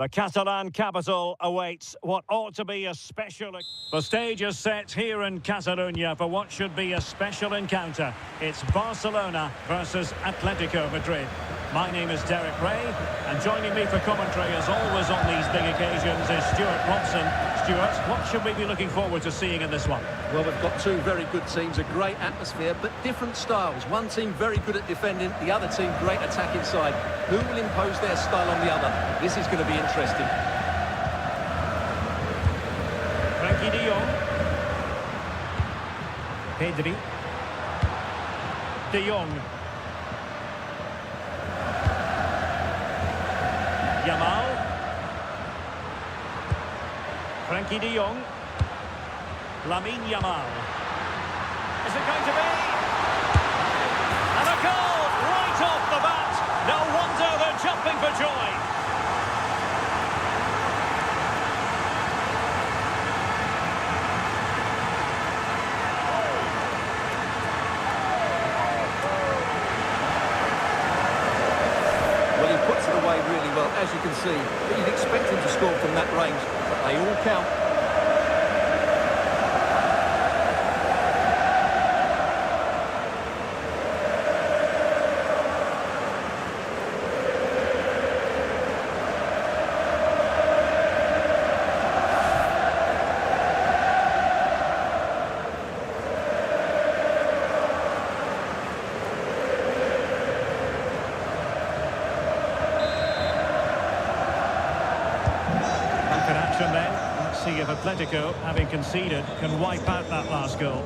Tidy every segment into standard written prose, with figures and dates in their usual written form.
The Catalan capital awaits what ought to be a special... The stage is set here in Catalonia for what should be a special encounter. It's Barcelona versus Atletico Madrid. My name is Derek Ray, and joining me for commentary, as always on these big occasions, is Stuart Robson. Stuart, what should we be looking forward to seeing in this one? Well, we've got two very good teams, a great atmosphere, but different styles. One team very good at defending, the other team great attack inside. Who will impose their style on the other? This is going to be interesting. Frankie de Jong. Pedri. De Jong. Yamal. Frankie de Jong. Lamine Yamal. Is it going to be? And a goal right off the bat. No wonder they're jumping for joy. Well, he puts it away really well, as you can see. But you'd expect him to score from that range, but they all count. Action then. Let's see if Atletico, having conceded, can wipe out that last goal.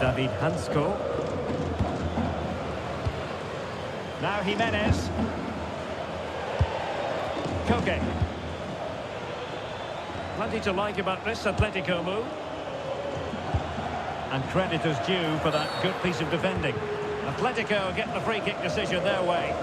David Hansko. Now Jimenez. Koke. Plenty to like about this Atletico move. And credit is due for that good piece of defending. Atletico get the free kick decision their way.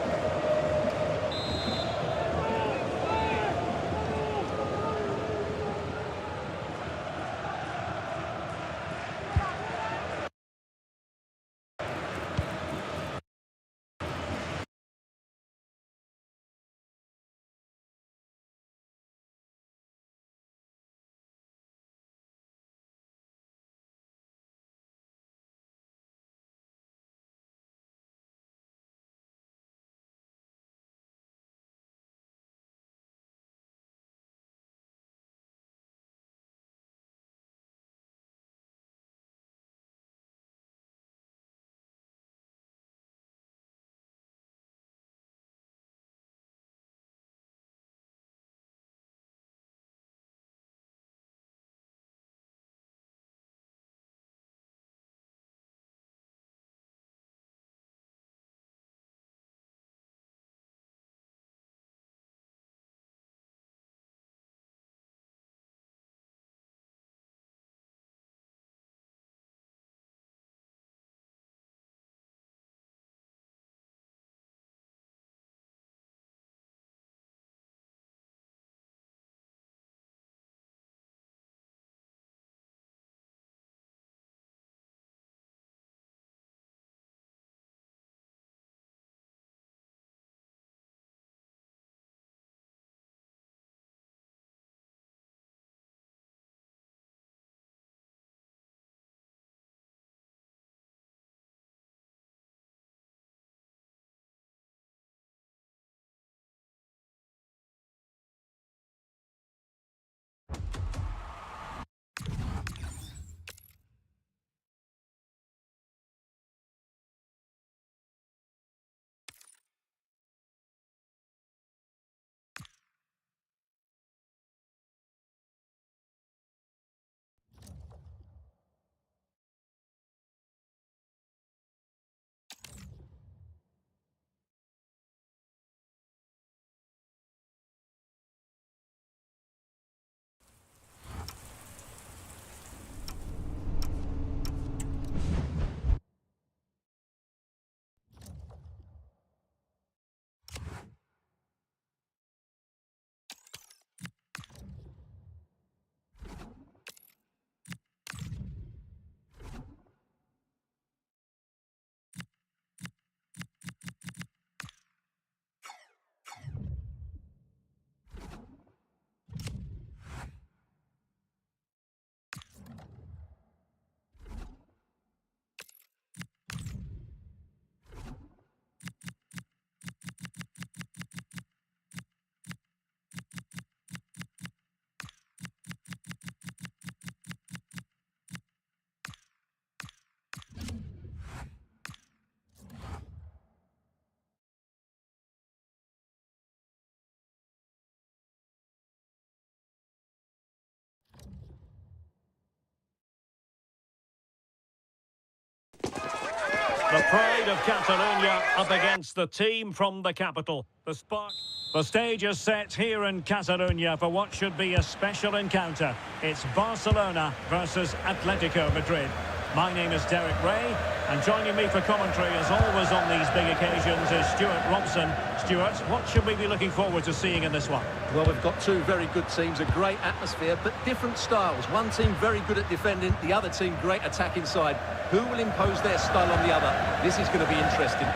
pride of Catalonia up against the team from the capital. The stage is set here in Catalonia for what should be a special encounter. It's Barcelona versus Atletico Madrid. My name is Derek Ray, and joining me for commentary, as always on these big occasions, is Stuart Robson. Stuart, what should we be looking forward to seeing in this one? Well, we've got two very good teams, a great atmosphere, but different styles. One team very good at defending, the other team great attack inside. Who will impose their style on the other? This is going to be interesting.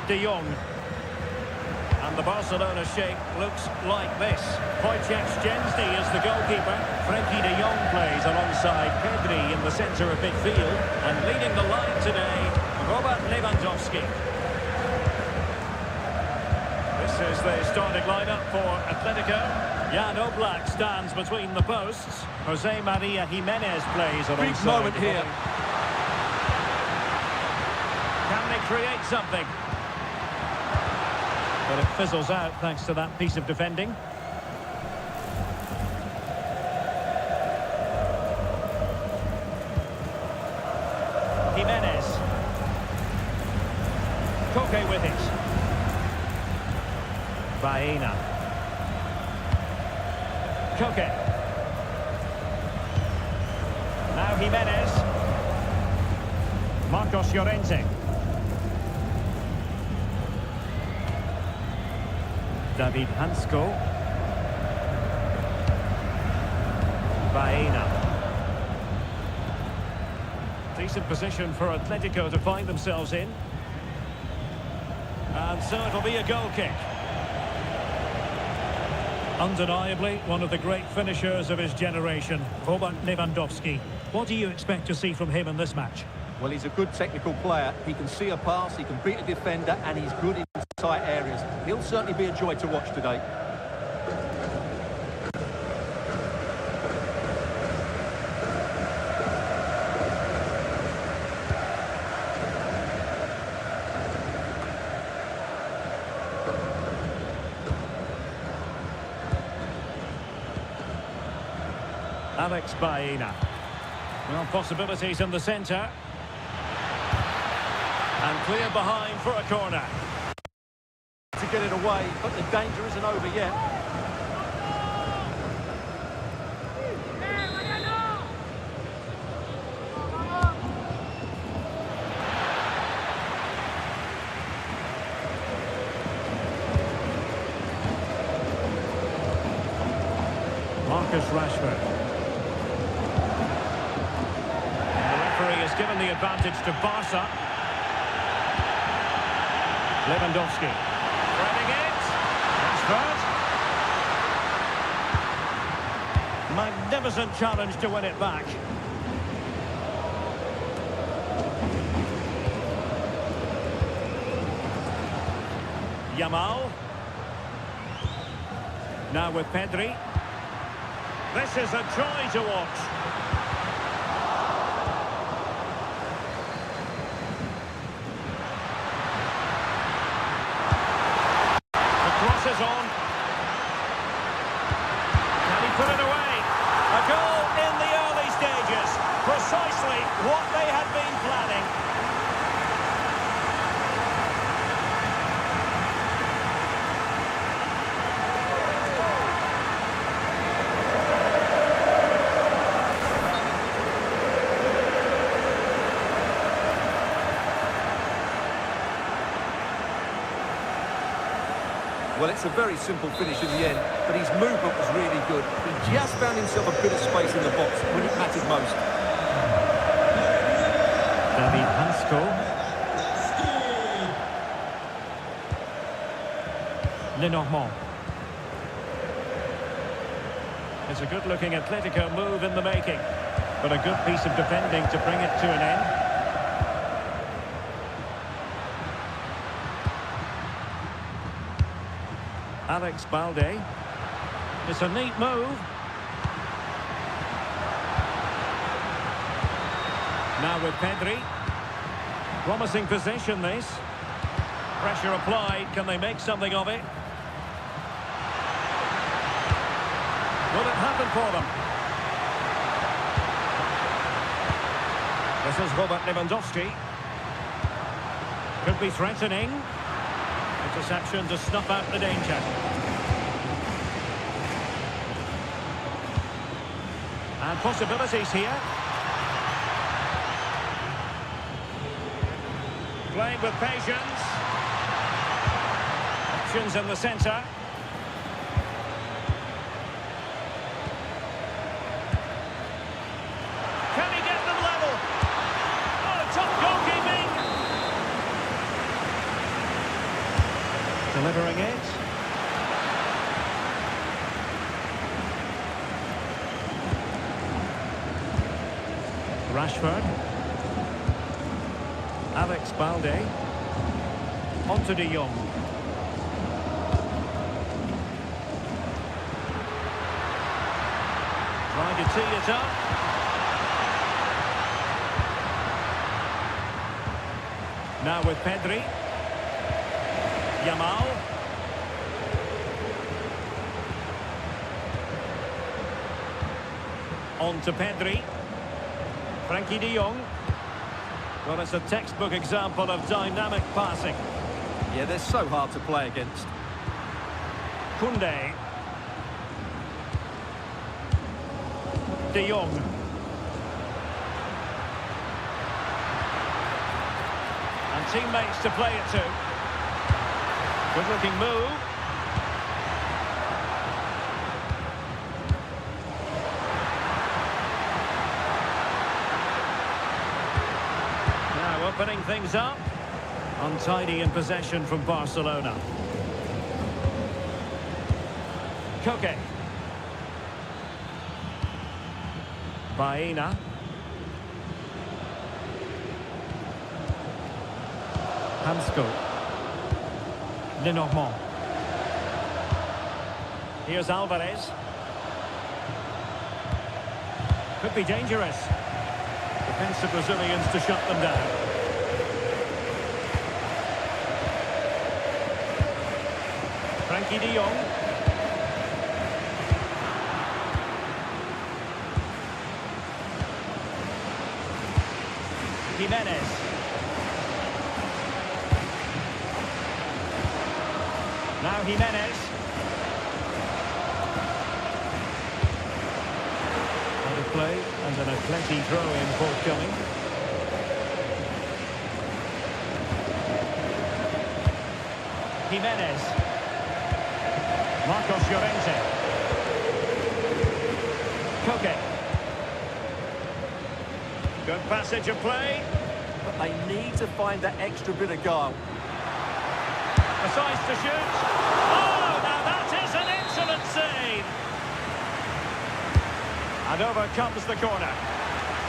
De Jong. And the Barcelona shape looks like this. Wojciech Szczęsny is the goalkeeper. Frenkie de Jong plays alongside Pedri in the centre of midfield. And leading the line today, Robert Lewandowski. This is the starting lineup for Atletico. Jan Oblak stands between the posts. Jose Maria Jimenez plays alongside. Big moment here. Can they create something? But it fizzles out thanks to that piece of defending. Jimenez. Koke with it. Baena. Koke. Now Jimenez. Marcos Llorente. David Hansko. Baena. Decent position for Atletico to find themselves in. And so it'll be a goal kick. Undeniably, one of the great finishers of his generation, Robert Lewandowski. What do you expect to see from him in this match? Well, he's a good technical player. He can see a pass, he can beat a defender, and he's good in tight areas. He'll certainly be a joy to watch today. Alex Baena. Well, possibilities in the centre. And clear behind for a corner. To get it away, but the danger isn't over yet. Marcus Rashford. And the referee has given the advantage to Barca. Lewandowski. Threading it. Rashford. Magnificent challenge to win it back. Yamal. Now with Pedri. This is a joy to watch. Crosses on. Can he put it away? A goal in the early stages. Precisely what they had been planning. Well, it's a very simple finish in the end, but his movement was really good. He just found himself a bit of space in the box when it mattered most. David Hansko. Lenormand. It's a good-looking Atletico move in the making, but a good piece of defending to bring it to an end. Alex Balde. It's a neat move. Now with Pedri. Promising possession, this. Pressure applied. Can they make something of it? Will it happen for them? This is Robert Lewandowski. Could be threatening. Interception to snuff out the danger. And possibilities here. Playing with patience. Options in the centre. Can he get them level? Oh, top goalkeeping. Delivering it. Rashford. Alex Balde. On to De Jong. Trying to tee it up. Now with Pedri. Yamal. On to Pedri. Frankie de Jong. Well, it's a textbook example of dynamic passing. Yeah, they're so hard to play against. Koundé. De Jong. And teammates to play it to. Good looking move. Now opening things up. Untidy in possession from Barcelona. Koke. Baena. Hansko. Lenormand. Here's Alvarez. Could be dangerous. Defensive Brazilians to shut them down. Frankie de Jong. Jimenez. Now Jimenez. Out of play and an Atleti throw-in forthcoming. Jimenez. Marcos Llorente. Koke. Good passage of play. But they need to find that extra bit of guile. Decides to shoot. Oh, now that is an excellent save. And over comes the corner.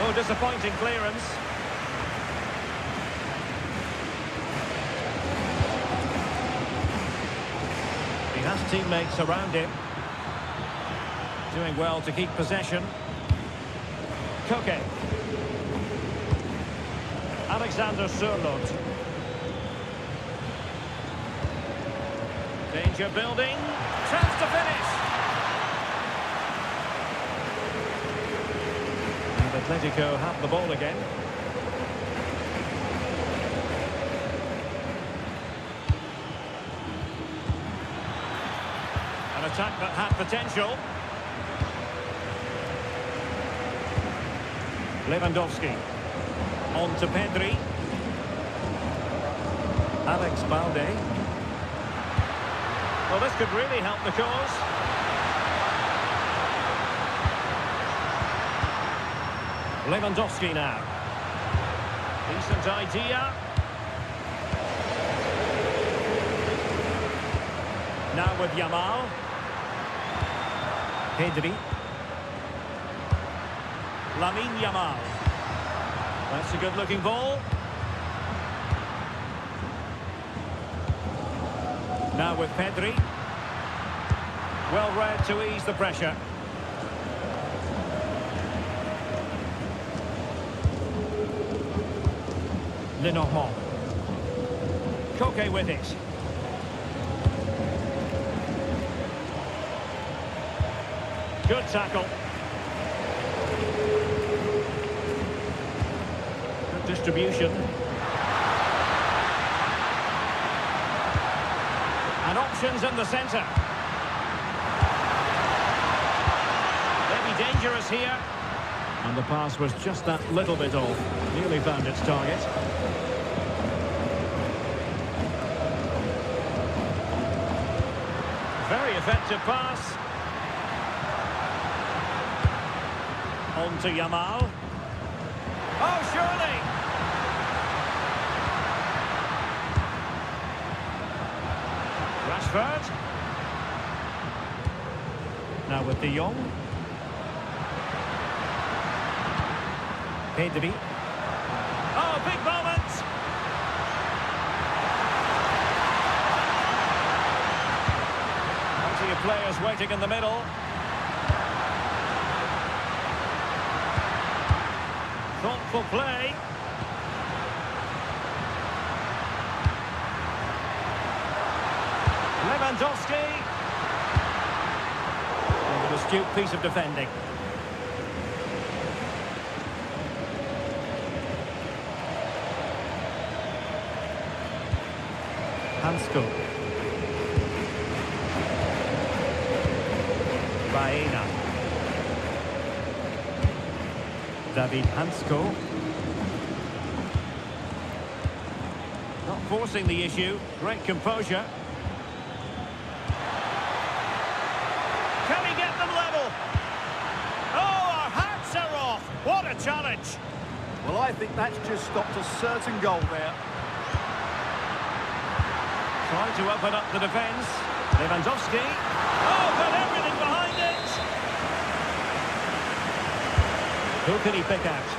Oh, disappointing clearance. He has teammates around him. Doing well to keep possession. Koke. Alexander Sørloth. Danger building. Chance to finish. And Atletico have the ball again. An attack that had potential. Lewandowski. On to Pedri. Alex Balde. Well, this could really help the cause. Lewandowski now. Decent idea. Now with Yamal. Pedri. Lamine Yamal. That's a good-looking ball. Now with Pedri. Well read to ease the pressure. Lenormand. Koke with it. Good tackle. distribution. And options in the centre. Maybe dangerous here. And the pass was just that little bit off. Nearly found its target. Very effective pass. On to Yamal. Oh, surely! Rashford. Now with De Jong. Pedri. Oh, big moment! Plenty of players waiting in the middle. Thoughtful play. Lewandowski. An astute piece of defending. Hansko. Baena. David Hansko. Not forcing the issue. Great composure. Can he get them level? Oh, our hats are off. What a challenge. Well, I think that's just stopped a certain goal there. Trying to open up the defence. Lewandowski. Oh, got everything behind it. Who can he pick out?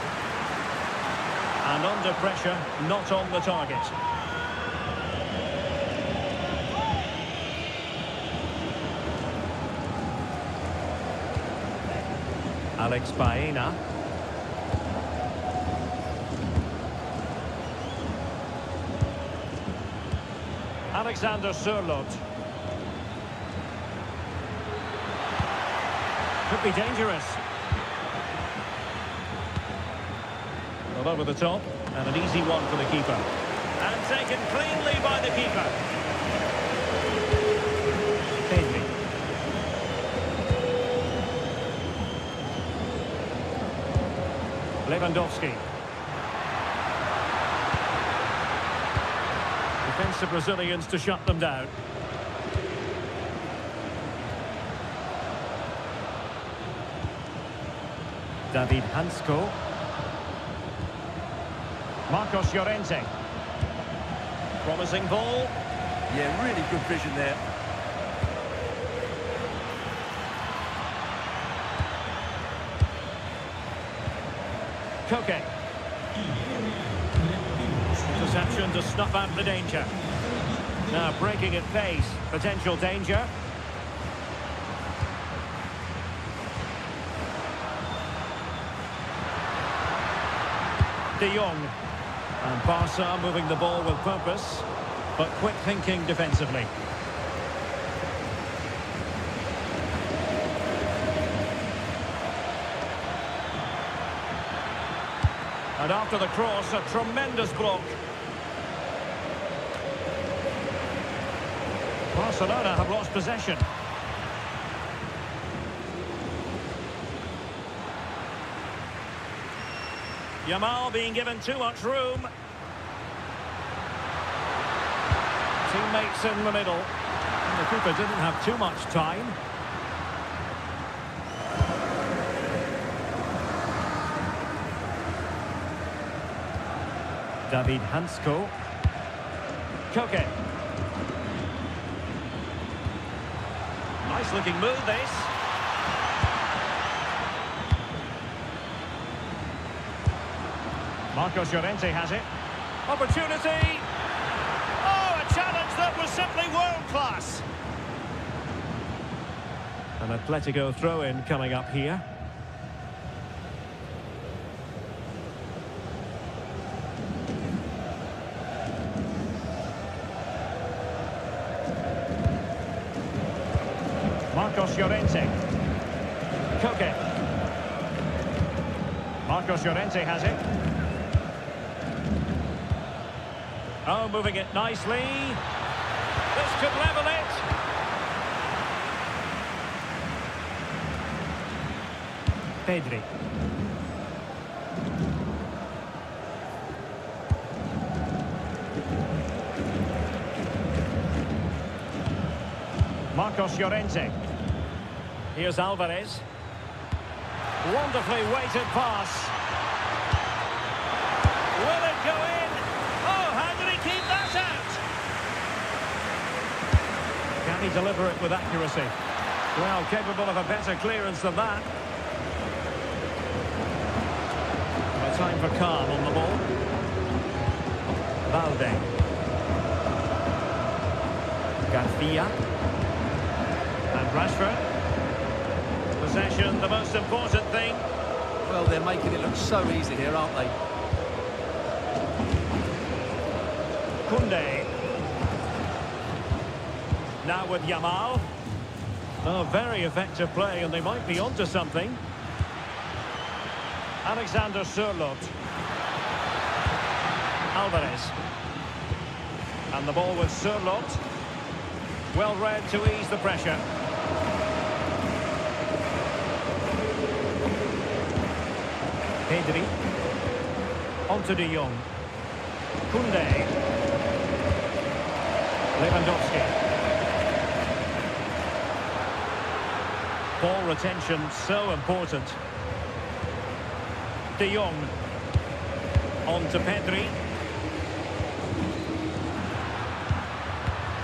And under pressure, not on the target. Alex Baena. Alexander Sørloth. Could be dangerous. Well, over the top, and an easy one for the keeper. And taken cleanly by the keeper. Pedri. Lewandowski. Defensive Brazilians to shut them down. David Hansko. Marcos Llorente. Promising ball. Yeah, really good vision there. Koke. Interception to snuff out the danger. Now breaking at pace. Potential danger. De Jong. And Barca moving the ball with purpose, but quick thinking defensively. And after the cross, a tremendous block. Barcelona have lost possession. Yamal being given too much room. Teammates in the middle. And the keeper didn't have too much time. David Hansko. Koke. Nice looking move, this. Marcos Llorente has it. Opportunity. Oh, a challenge that was simply world-class. An Atletico throw-in coming up here. Marcos Llorente. Koke. Marcos Llorente has it. Oh, moving it nicely. This could level it. Pedri. Marcos Llorente. Here's Alvarez. Wonderfully weighted pass. Will it go in? Oh, how did he keep that out? Can he deliver it with accuracy? Well, capable of a better clearance than that. Well, time for calm on the ball. Valde. Garcia. And Rashford. Possession, the most important thing. Well, they're making it look so easy here, aren't they? Koundé. Now with Yamal. Oh, very effective play, and they might be onto something. Alexander Sørloth. Alvarez. And the ball with Sørloth. Well read to ease the pressure. Pedri. Onto de Jong. Koundé. Lewandowski. Ball retention so important. De Jong. On to Pedri.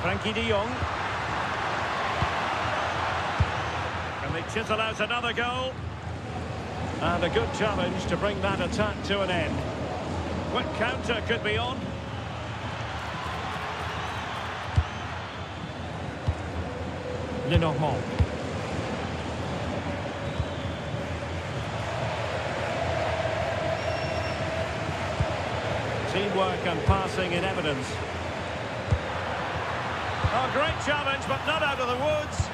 Frankie de Jong. Can they chisel out another goal? And a good challenge to bring that attack to an end. Quick counter could be on. Lenormand. Teamwork and passing in evidence. Oh, great challenge, but not out of the woods.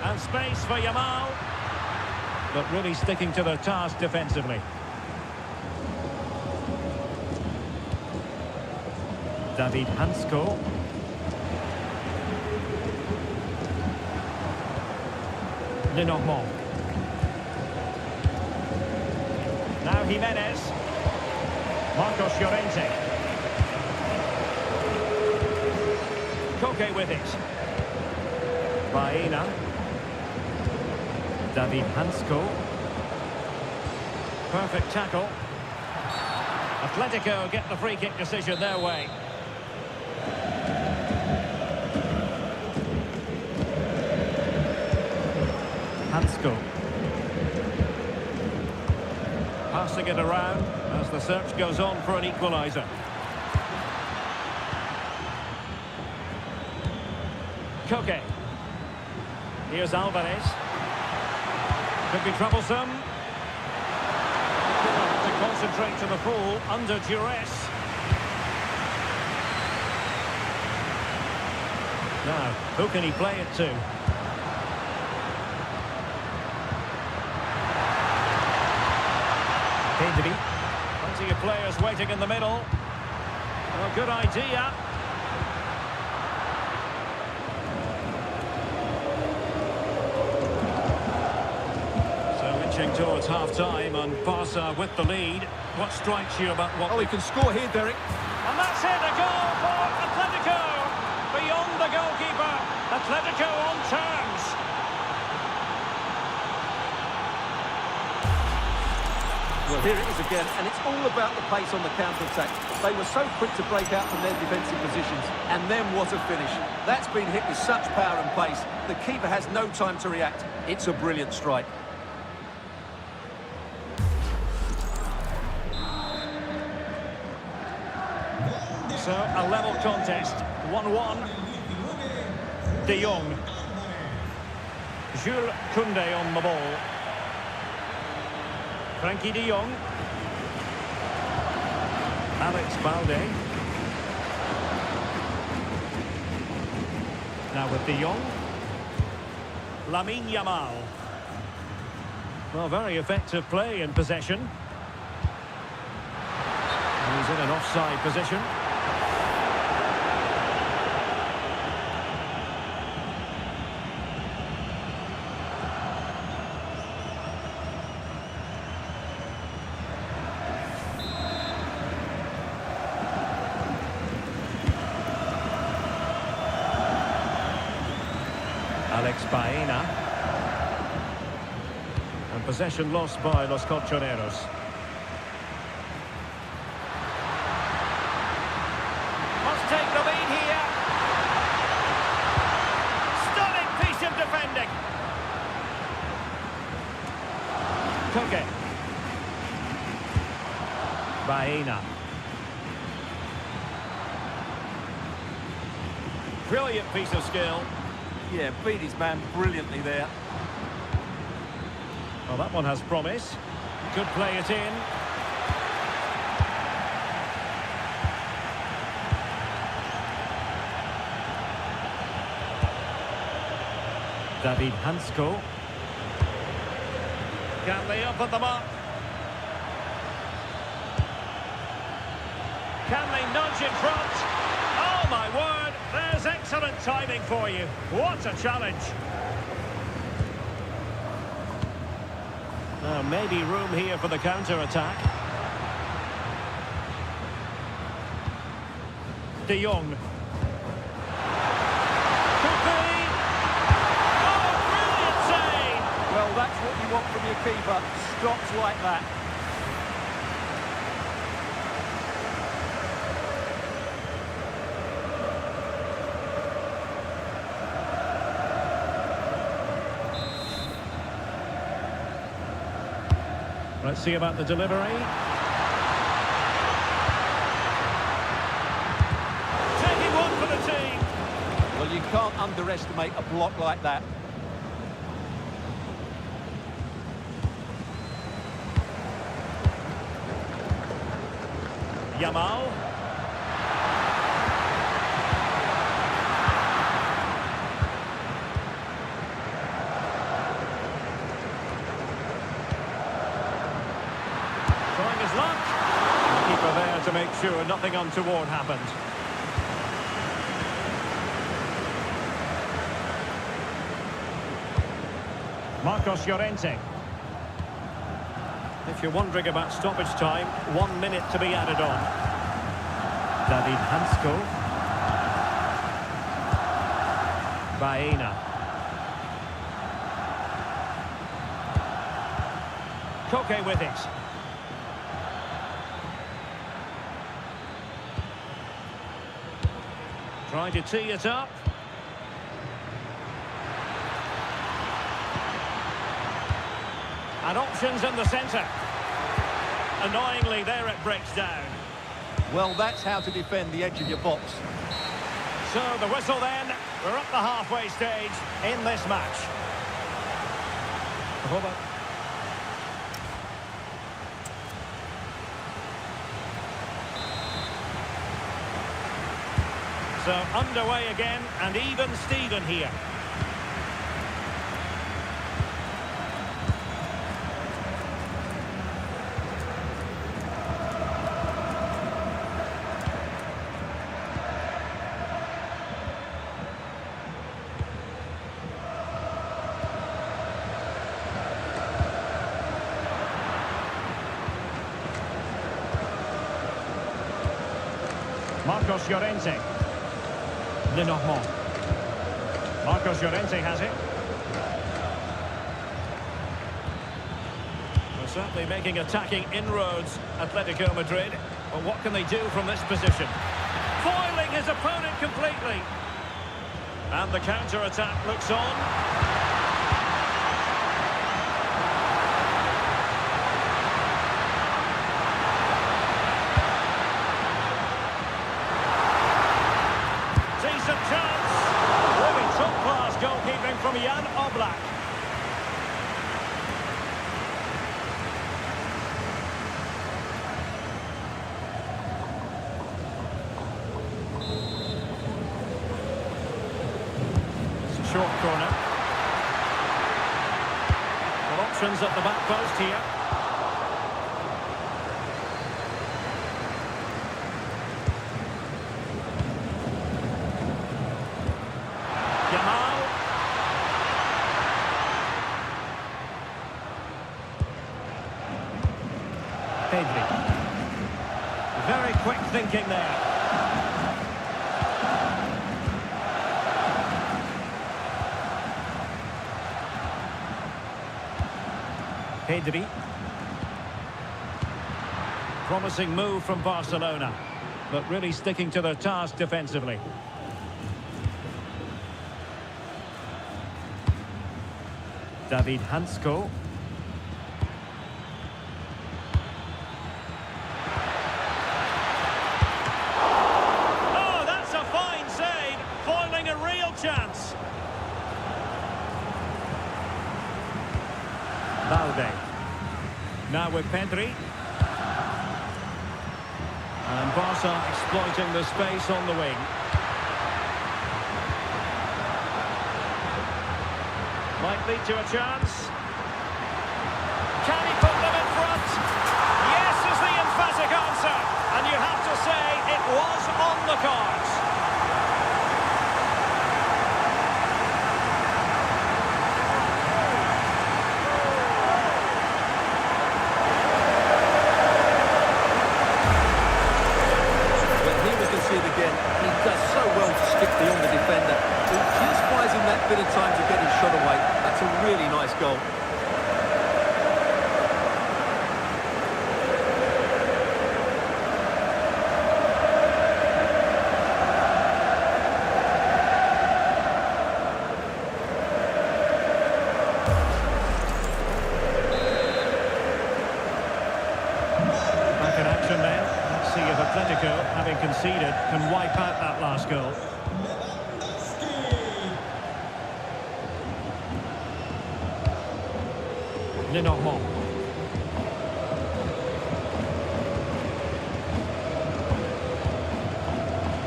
And space for Yamal. But really sticking to their task defensively. David Hansko. Lenormand. Now Jimenez. Marcos Llorente. Koke with it. Baena. David Hansko. Perfect tackle. Atletico get the free kick decision their way. Hansko. Passing it around as the search goes on for an equaliser. Koke. Here's Alvarez. Could be troublesome. To concentrate to the full under duress. Now, who can he play it to? Pedri. Plenty of players waiting in the middle. Oh, good idea. Towards half-time and Barca with the lead. What strikes you about what... Oh, he can score here, Derek. And that's it, a goal for Atletico. Beyond the goalkeeper. Atletico on terms. Well, here it is again, and it's all about the pace on the counter-attack. They were so quick to break out from their defensive positions, and then what a finish. That's been hit with such power and pace. The keeper has no time to react. It's a brilliant strike. So, a level contest, 1-1. De Jong. Jules Koundé on the ball. Frankie de Jong. Alex Balde. Now with de Jong. Lamine Yamal. Well, very effective play in possession. He's in an offside position. Alex Baena. And possession lost by Los Colchoneros. Must take the lead here. Stunning piece of defending. Koke. Baena. Brilliant piece of skill. Yeah, beat his man brilliantly there. Well, that one has promise. Could play it in. David Hansko. Can they open them up? Can they nudge in front? Oh, my word! There's excellent timing for you. What a challenge. Now, maybe room here for the counter-attack. De Jong. Could be. Oh, brilliant save! Well, that's what you want from your keeper. Stops like that. Let's see about the delivery. Taking one for the team. Well, you can't underestimate a block like that. Yamal. Trying his luck. The keeper there to make sure nothing untoward happened. Marcos Llorente. If you're wondering about stoppage time, 1 minute to be added on. David Hansko. Baena. Koke with it. Trying to tee it up. And options in the centre. Annoyingly, there it breaks down. Well, that's how to defend the edge of your box. So the whistle then. We're up the halfway stage in this match. So underway again, and even Steven here. Marcos Llorente. Lenormand. Marcos Llorente has it. They're certainly making attacking inroads, Atletico Madrid. But what can they do from this position? Foiling his opponent completely. And the counter-attack looks on. Goalkeeping from Jan Oblak. It's a short corner. Well, options at the back post here. Yamal. Pedri. Very quick thinking there. Pedri. Promising move from Barcelona, but really sticking to their task defensively. David Hansko. Oh, that's a fine save, foiling a real chance. Balde. Now with Pedri. And Barca exploiting the space on the wing. Might lead to a chance. Can he put them in front? Yes is the emphatic answer. And you have to say it was on the cards. Again, he does so well to skip beyond the defender. He just buys him that bit of time to get his shot away. That's a really nice goal. Back in action then. Let's see if Atletico, having conceded, can wipe out that last goal. Lenormand.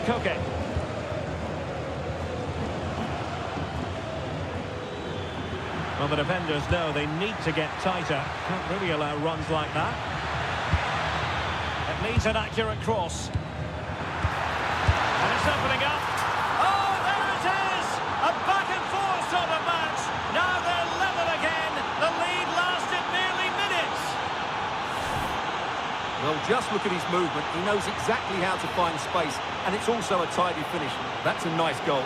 Koke. Well, the defenders know they need to get tighter. Can't really allow runs like that. It needs an accurate cross. And it's opening up. Oh, there it is! A back and forth sort of match. Now they're level again. The lead lasted nearly minutes. Well, just look at his movement. He knows exactly how to find space, and it's also a tidy finish. That's a nice goal.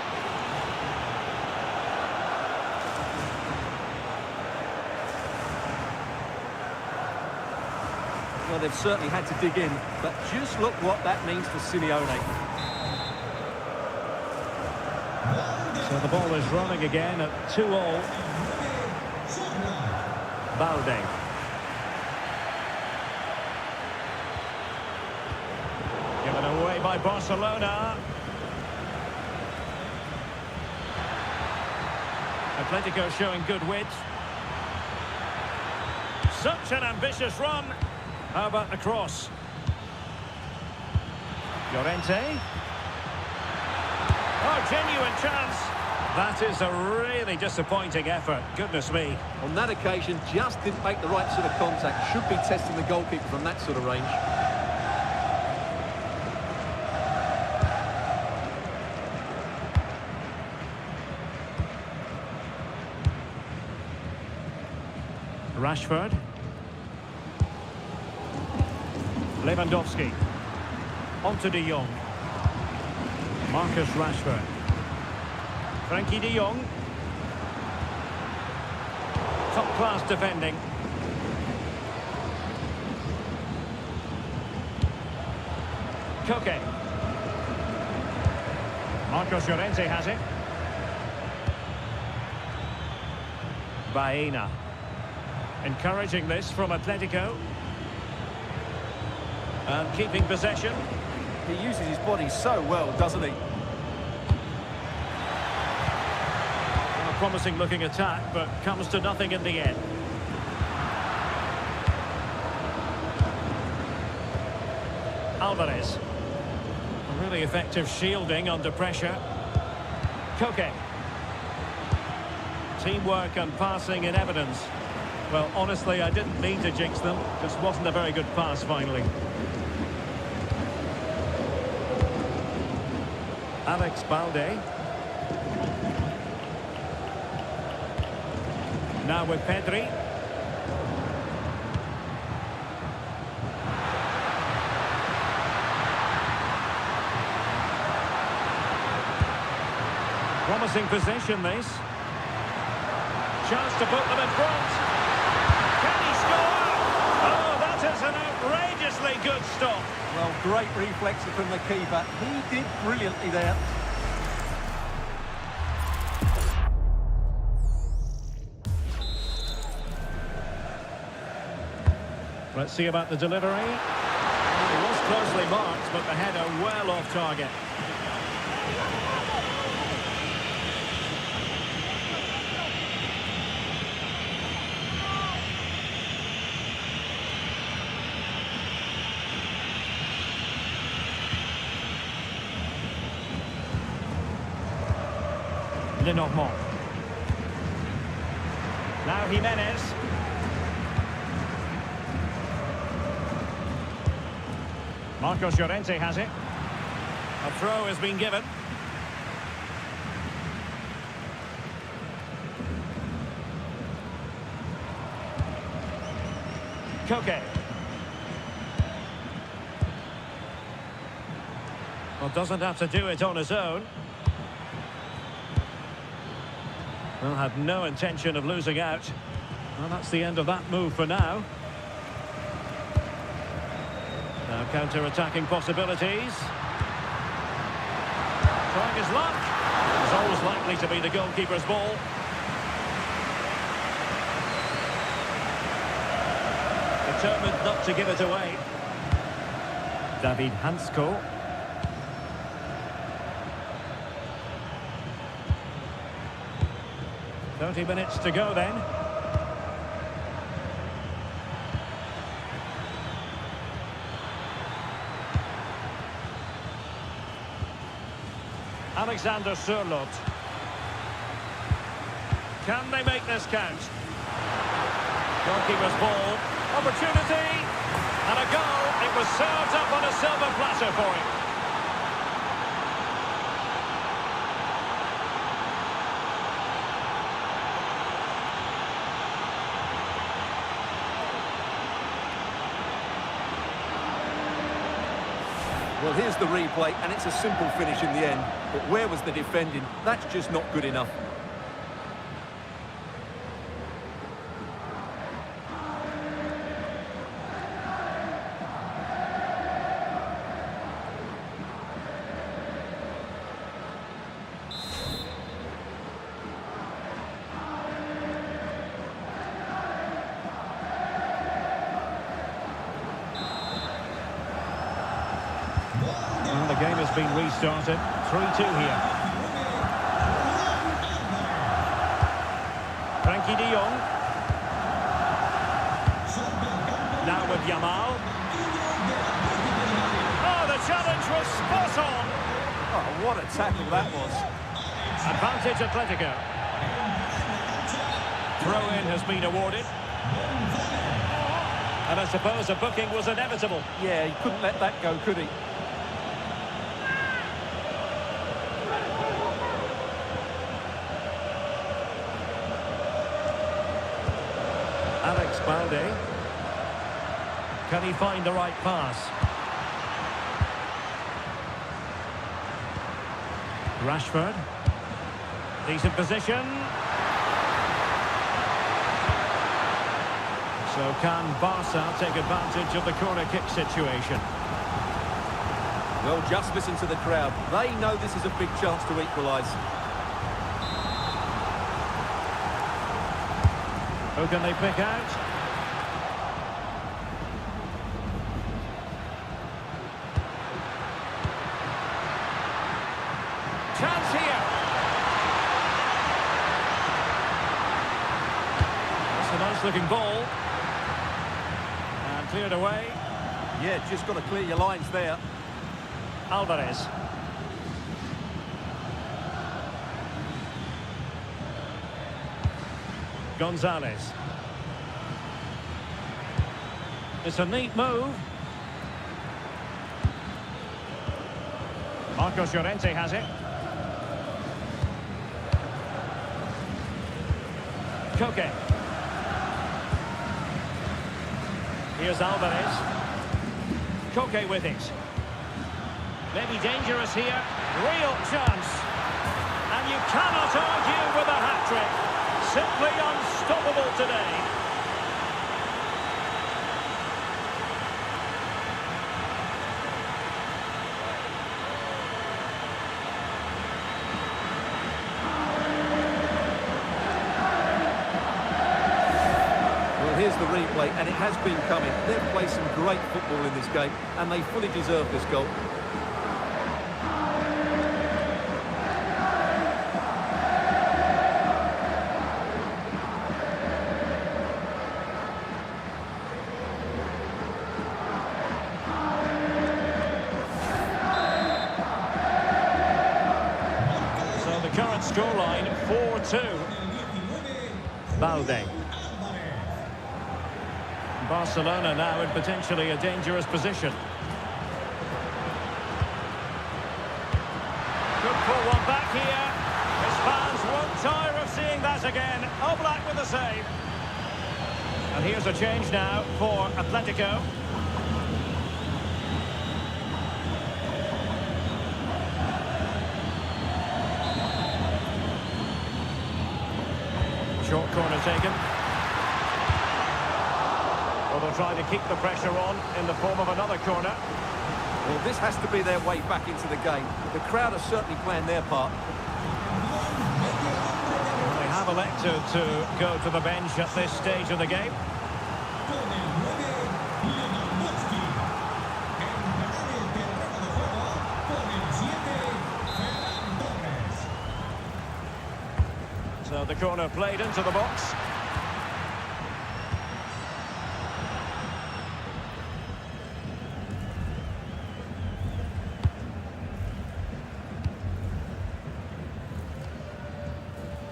Well, they've certainly had to dig in, but just look what that means for Simeone. So the ball is running again at 2-all. Balde. Given away by Barcelona. Atletico showing good width. Such an ambitious run. How about the cross? Llorente. Oh, genuine chance. That is a really disappointing effort. Goodness me. On that occasion, just didn't make the right sort of contact. Should be testing the goalkeeper from that sort of range. Rashford. Lewandowski. On to De Jong. Marcus Rashford. Frankie De Jong. Top-class defending. Koke. Marcos Llorente has it. Baena. Encouraging this from Atletico. And keeping possession. He uses his body so well, doesn't he? A promising looking attack, but comes to nothing in the end. Alvarez. A really effective shielding under pressure. Koke. Teamwork and passing in evidence. Well, honestly, I didn't mean to jinx them. Just wasn't a very good pass, finally. Alex Balde. Now with Pedri. Promising possession, this. Chance to put them in front. Can he score? Oh, that is an outrageously good stop. Well, great reflex from the keeper. He did brilliantly there. Let's see about the delivery. It was closely marked, but the header well off target. Lenormand. Now Jimenez. Marcos Llorente has it. A throw has been given. Koke. Well, doesn't have to do it on his own. Well, had no intention of losing out. Well, that's the end of that move for now. Now counter-attacking possibilities. Trying his luck. It's always likely to be the goalkeeper's ball. Determined not to give it away. David Hansko. 30 minutes to go then. Alexander Sørloth. Can they make this count? Goalkeeper's ball. Opportunity. And a goal. It was served up on a silver platter for him. Well, here's the replay, and it's a simple finish in the end. But where was the defending? That's just not good enough. The game has been restarted. 3-2 here. Frankie de Jong. Now with Yamal. Oh, the challenge was spot on. Oh, what a tackle that was. Advantage Atletico. Throw-in has been awarded. And I suppose a booking was inevitable. Yeah, he couldn't let that go, could he? Alex Balde. Can he find the right pass? Rashford. Decent position. So can Barca take advantage of the corner kick situation? Well, just listen to the crowd. They know this is a big chance to equalise. Who can they pick out? Chance here. That's a nice-looking ball. And cleared away. Yeah, just got to clear your lines there. Alvarez. Gonzalez. It's a neat move. Marcos Llorente has it. Koke. Here's Alvarez. Koke with it. Maybe dangerous here. Real chance. And you cannot argue with a hat-trick. Simply unstoppable today. Here's the replay, and it has been coming. They've played some great football in this game, and they fully deserve this goal. So the current scoreline, 4-2. Balde. Barcelona now in potentially a dangerous position. Good pull one back here. His fans won't tire of seeing that again. Oblak with the save. And here's a change now for Atletico. Short corner taken. Well, they'll try to keep the pressure on in the form of another corner. Well, this has to be their way back into the game. The crowd are certainly playing their part. They have elected to go to the bench at this stage of the game. So the corner played into the box.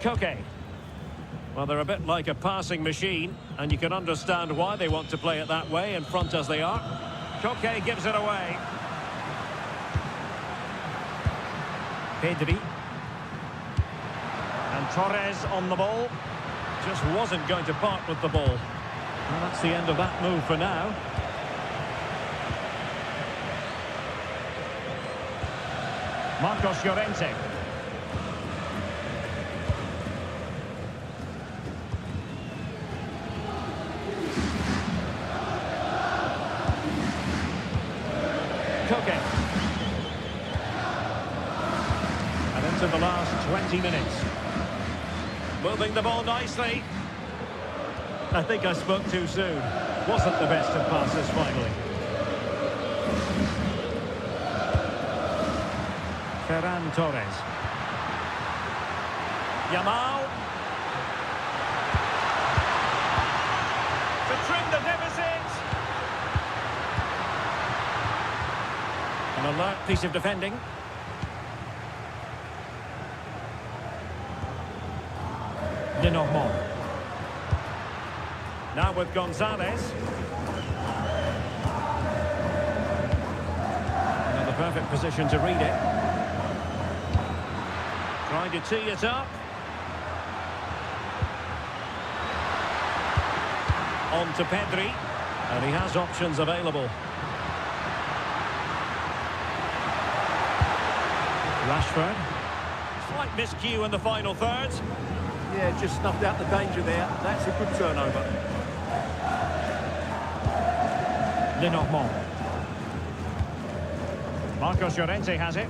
Koke. Well, they're a bit like a passing machine, and you can understand why they want to play it that way, in front as they are. Koke gives it away. Pedri. And Torres on the ball. Just wasn't going to part with the ball. Well, that's the end of that move for now. Marcos Llorente. Koke. And into the last 20 minutes. Moving the ball nicely. I think I spoke too soon. Wasn't the best of passes finally. Ferran Torres. Yamal. To trim the deficit. An alert piece of defending. Lenormand. Now with Gonzalez. Now the perfect position to read it. Trying to tee it up. On to Pedri. And he has options available. Rashford. Slight miscue in the final third. Yeah, just snuffed out the danger there. That's a good turnover. Lenormand. Marcos Llorente has it.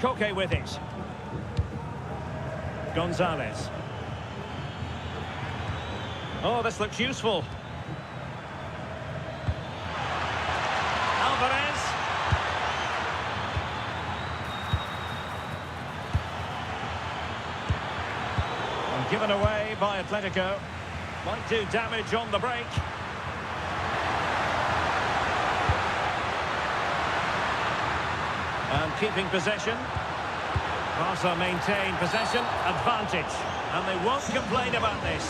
Koke with it. Gonzalez. Oh, this looks useful. Alvarez. And given away by Atletico. Might do damage on the break. And keeping possession. Barca maintain possession, advantage. And they won't complain about this.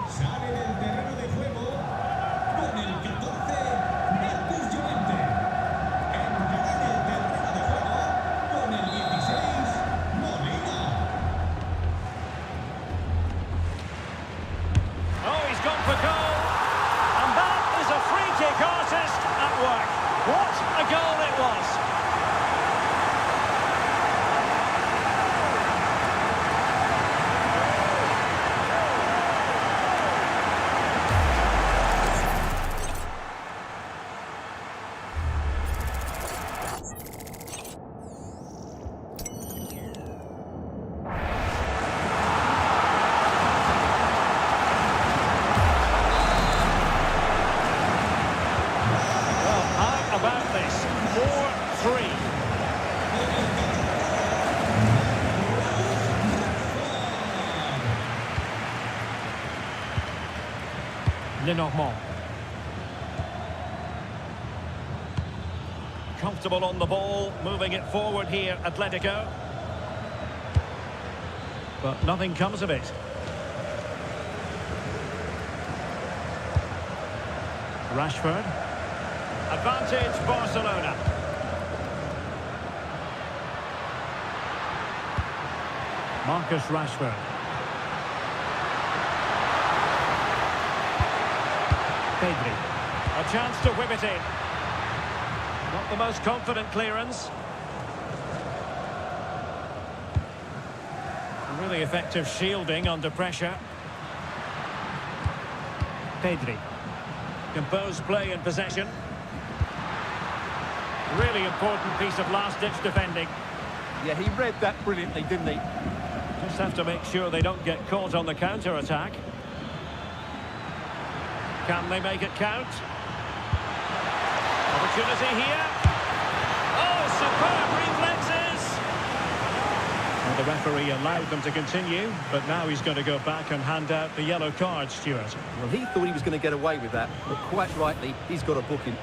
Sale del terreno de juego con el 14, Marcus Llorente. Entrará en el terreno de juego con el 16, Molina. Oh, he's gone for goal. And that is a free kick artist at work. What a goal it was. About this, 4-3. Lenormand. Comfortable on the ball, moving it forward here, Atletico. But nothing comes of it. Rashford. Advantage, Barcelona. Marcus Rashford. Pedri. A chance to whip it in. Not the most confident clearance. Really effective shielding under pressure. Pedri. Composed play in possession. Really important piece of last-ditch defending. Yeah, he read that brilliantly, didn't he? Just have to make sure they don't get caught on the counter-attack. Can they make it count? Opportunity here. Oh, superb reflexes! Well, the referee allowed them to continue, but now he's going to go back and hand out the yellow card, Stuart. Well, he thought he was going to get away with that, but quite rightly, he's got a booking.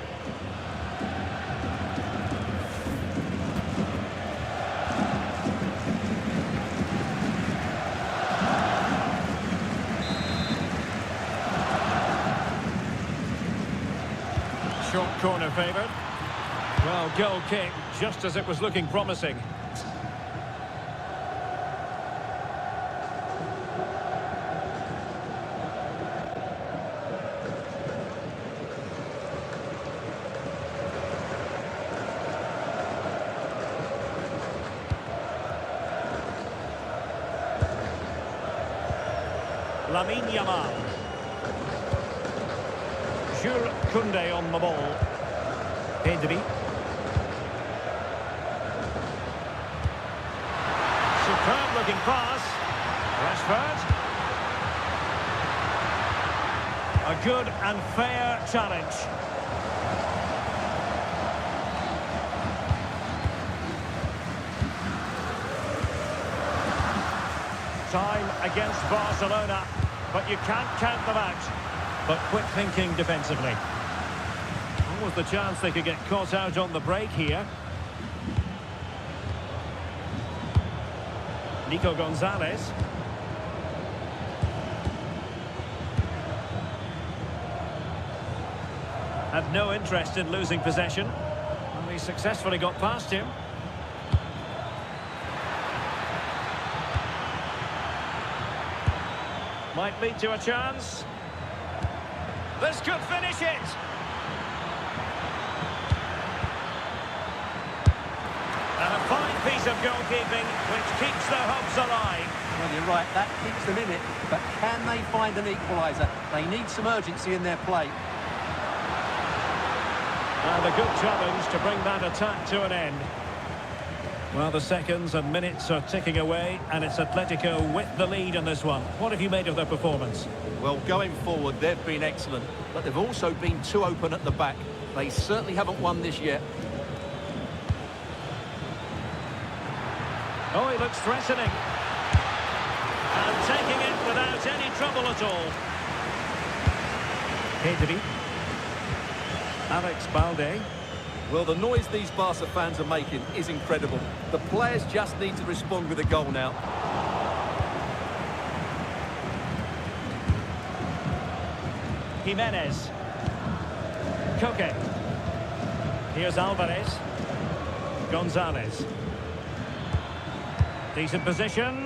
Short corner favoured. Well, goal kick, just as it was looking promising. Lamine Yamal. Jules Koundé on the ball. Pedri. Superb looking pass. Rashford. A good and fair challenge. Time against Barcelona, but you can't count them out. But quick thinking defensively. What was the chance they could get caught out on the break here? Nico Gonzalez. Had no interest in losing possession. And he successfully got past him. Might lead to a chance. This could finish it. And a fine piece of goalkeeping which keeps their hopes alive. Well, you're right, that keeps them in it. But can they find an equaliser? They need some urgency in their play. And a good challenge to bring that attack to an end. Well, the seconds and minutes are ticking away, and it's Atletico with the lead in this one. What have you made of their performance? Well, going forward, they've been excellent, but they've also been too open at the back. They certainly haven't won this yet. Oh, he looks threatening. And taking it without any trouble at all. Pedri. Alex Balde. Well, the noise these Barca fans are making is incredible. The players just need to respond with a goal now. Jimenez. Koke. Here's Alvarez. Gonzalez. Decent position.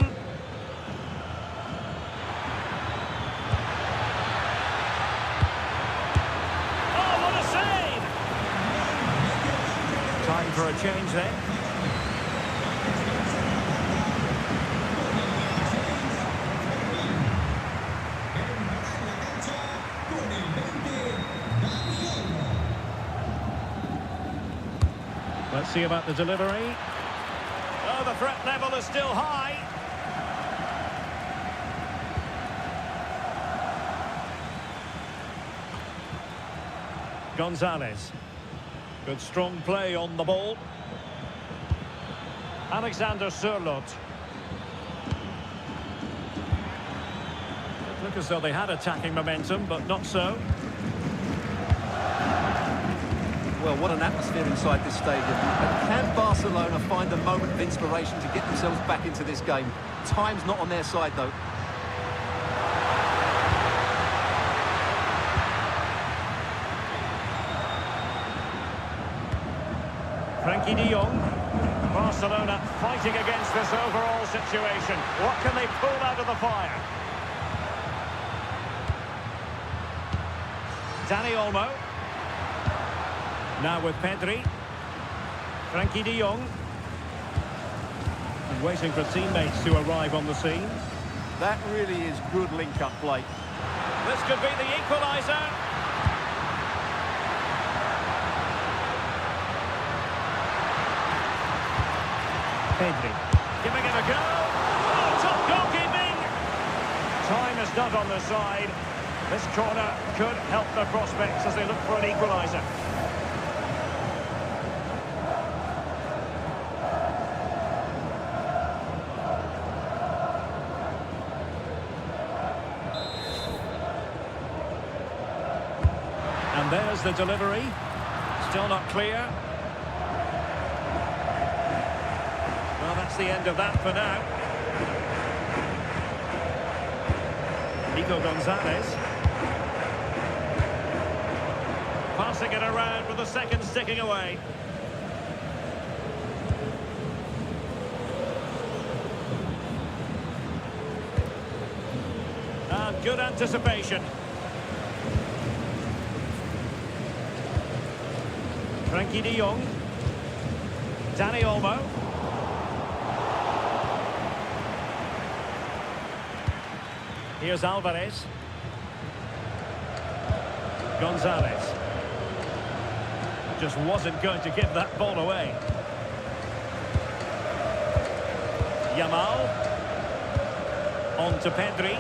Oh, what a save! Time for a change there. Let's see about the delivery. Oh, the threat level is still high. Gonzalez. Good strong play on the ball. Alexander Sørloth. It looked as though they had attacking momentum, but not so. Well, what an atmosphere inside this stadium. But can Barcelona find a moment of inspiration to get themselves back into this game? Time's not on their side, though. Frankie de Jong. Barcelona fighting against this overall situation. What can they pull out of the fire? Dani Olmo. Now with Pedri. Frankie de Jong. And waiting for teammates to arrive on the scene. That really is good link-up play. This could be the equaliser. Pedri. Giving it a go. Oh, top goalkeeping. Time is not on their side. This corner could help their prospects as they look for an equaliser. And there's the delivery. Still not clear. Well, that's the end of that for now. Nico Gonzalez. Passing it around with the second sticking away. And good anticipation. Frankie de Jong. Dani Olmo. Here's Alvarez. Gonzalez. Just wasn't going to give that ball away. Yamal. On to Pedri.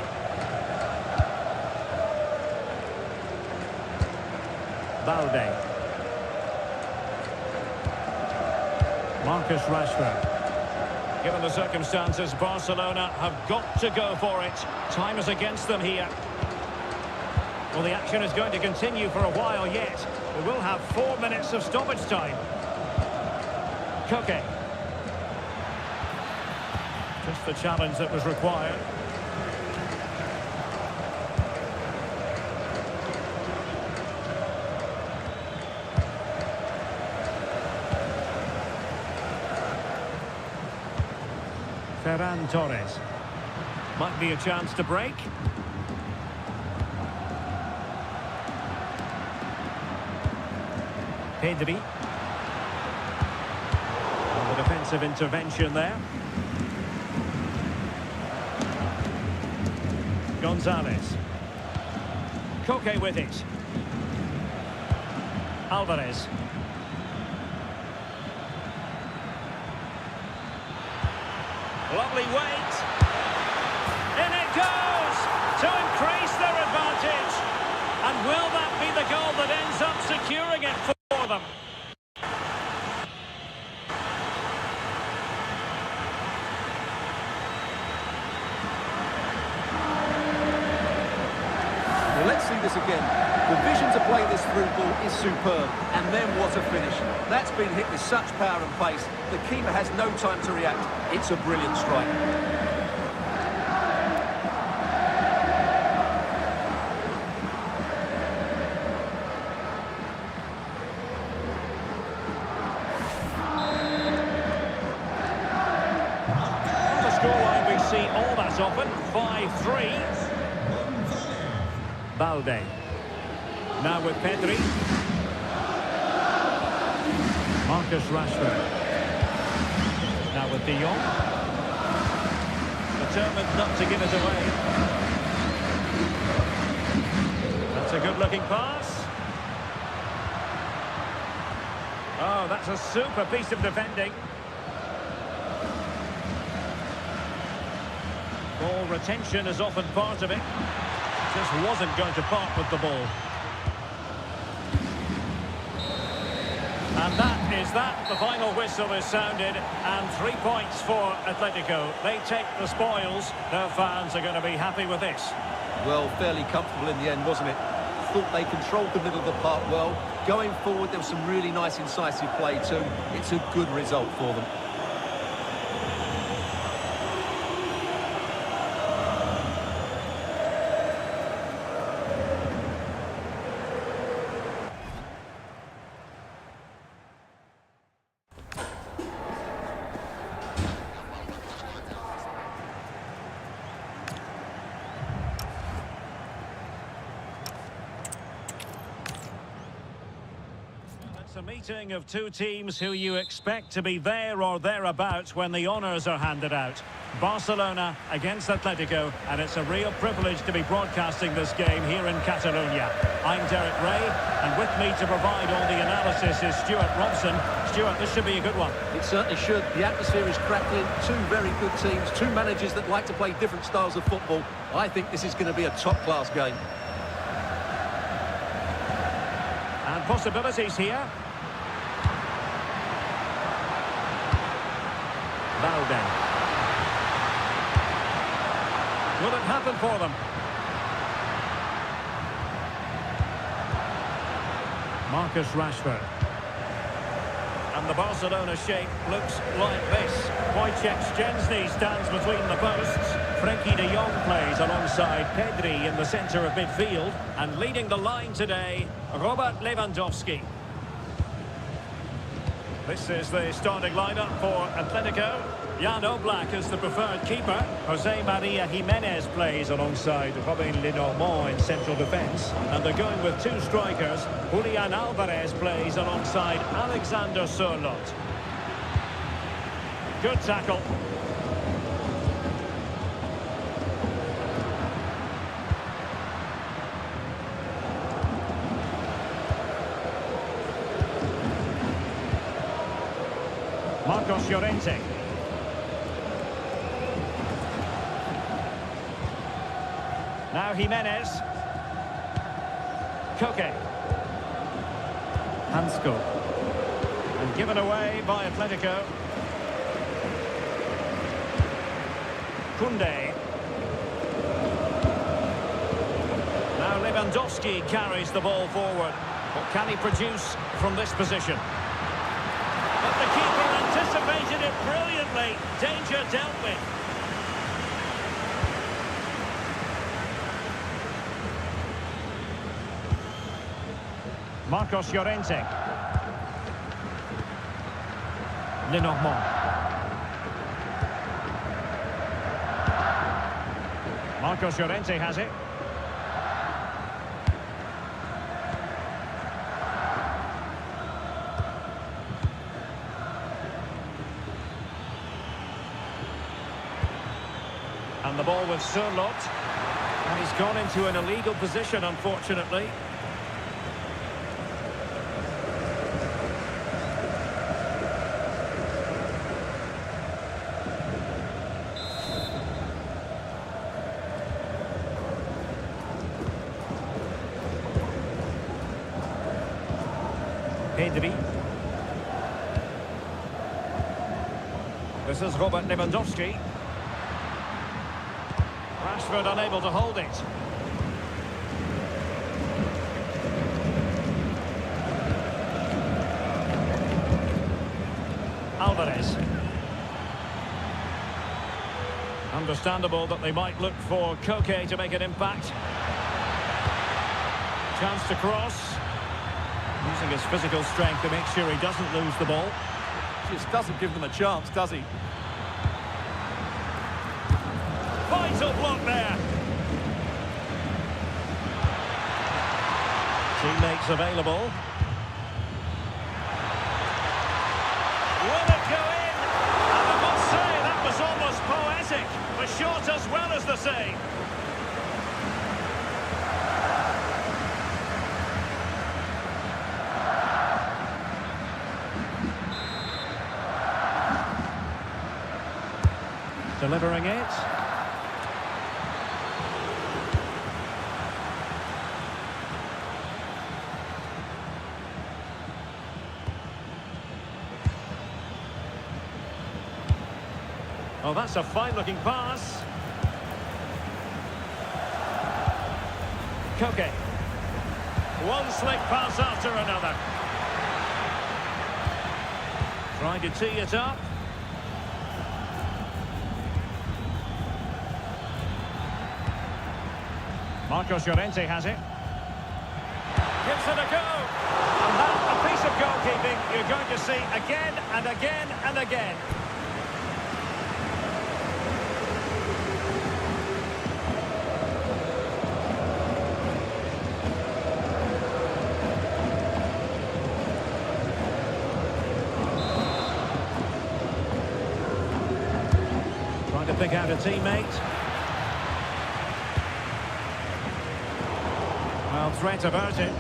Balde. Marcus Rashford. Given the circumstances, Barcelona have got to go for it. Time is against them here. Well, the action is going to continue for a while yet. We will have 4 minutes of stoppage time. Koke. Just the challenge that was required. Ferran Torres. Might be a chance to break. Pedri. And the defensive intervention there. Gonzalez. Koke with it. Alvarez. Lovely weight. In it goes to increase their advantage. And will that be the goal that ends up securing it for them? Well, let's see this again. The vision to play this through ball is superb, and then what a finish. That's been hit with such power and pace. The keeper has no time to react. It's a brilliant strike. The scoreline we see all that often, 5-3. Balde. Now with Pedri. Marcus Rashford. Now with De Jong. Determined not to give it away. That's a good-looking pass. Oh, that's a super piece of defending. Ball retention is often part of it. Just wasn't going to part with the ball. And that is that. The final whistle is sounded, and 3 points for Atletico. They take the spoils. Their fans are going to be happy with this. Well, fairly comfortable in the end, wasn't it? Thought they controlled the middle of the park well. Going forward, there was some really nice incisive play too. It's a good result for them. It's a meeting of two teams who you expect to be there or thereabouts when the honours are handed out. Barcelona against Atletico, and it's a real privilege to be broadcasting this game here in Catalonia. I'm Derek Ray, and with me to provide all the analysis is Stuart Robson. Stuart, this should be a good one. It certainly should. The atmosphere is crackling. Two very good teams, two managers that like to play different styles of football. I think this is going to be a top-class game. And possibilities here. Balde. Will it happen for them? Marcus Rashford. And the Barcelona shape looks like this. Wojciech Szczęsny stands between the posts. Frenkie de Jong plays alongside Pedri in the centre of midfield. And leading the line today, Robert Lewandowski. This is the starting lineup for Atletico. Jan Oblak is the preferred keeper. Jose Maria Jimenez plays alongside Robin Lenormand in central defence. And they're going with two strikers. Julian Alvarez plays alongside Alexander Sørloth. Good tackle. Marcos Llorente. Now Jimenez. Koke. Hansko. And given away by Atletico. Koundé. Now Lewandowski carries the ball forward. What can he produce from this position? But the keeper anticipated it brilliantly. Danger dealt with. Marcos Llorente. Lenormand. Marcos Llorente has it. And the ball with Sørloth. And he's gone into an illegal position, unfortunately. Pedri. This is Robert Lewandowski. Rashford unable to hold it. Alvarez. Understandable that they might look for Koke to make an impact. Chance to cross. Using his physical strength to make sure he doesn't lose the ball. Just doesn't give them a chance, does he? Vital block there. Teammates available. Will it go in? And I must say, that was almost poetic. The shot as well as the save. Delivering it. Oh, that's a fine-looking pass. Koke. One slick pass after another. Trying to tee it up. Marcos Llorente has it. Gives it a go. And that, a piece of goalkeeping you're going to see again and again and again. Trying to pick out a teammate. Well, threat averted.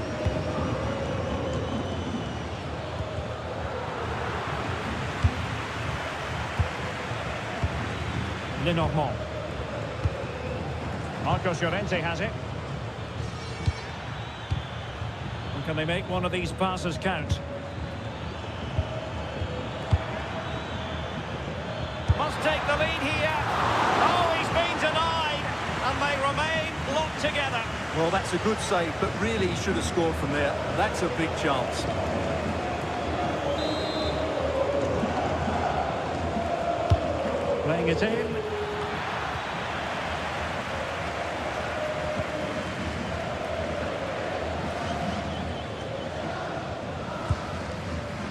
Lenormand. Marcos Llorente has it. And can they make one of these passes count? Must take the lead here. Oh, he's been denied. And they remain locked together. Well, that's a good save, but really he should have scored from there. That's a big chance. Playing it in.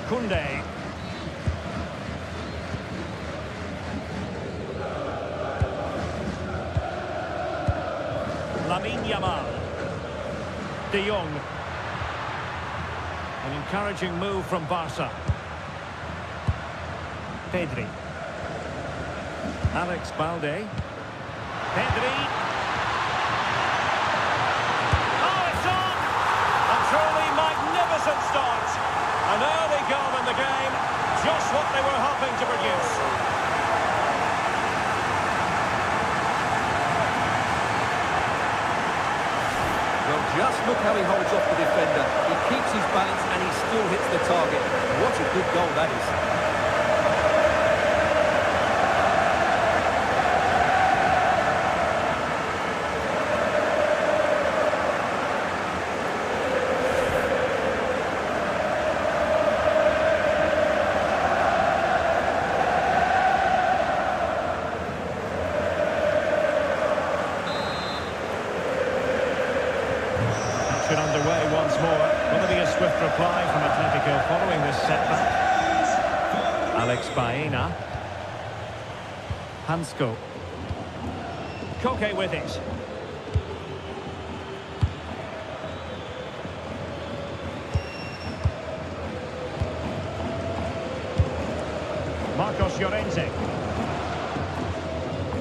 Koundé. Yamal. De Jong. An encouraging move from Barca. Pedri. Alex Balde. Pedri. Oh, it's on! A truly magnificent start. An early goal in the game. Just what they were hoping to produce. Just look how he holds off the defender. He keeps his balance and he still hits the target. What a good goal that is. Underway once more. Will there be a swift reply from Atletico following this setback? Alex Baena. Hansko. Koke with it. Marcos Llorente.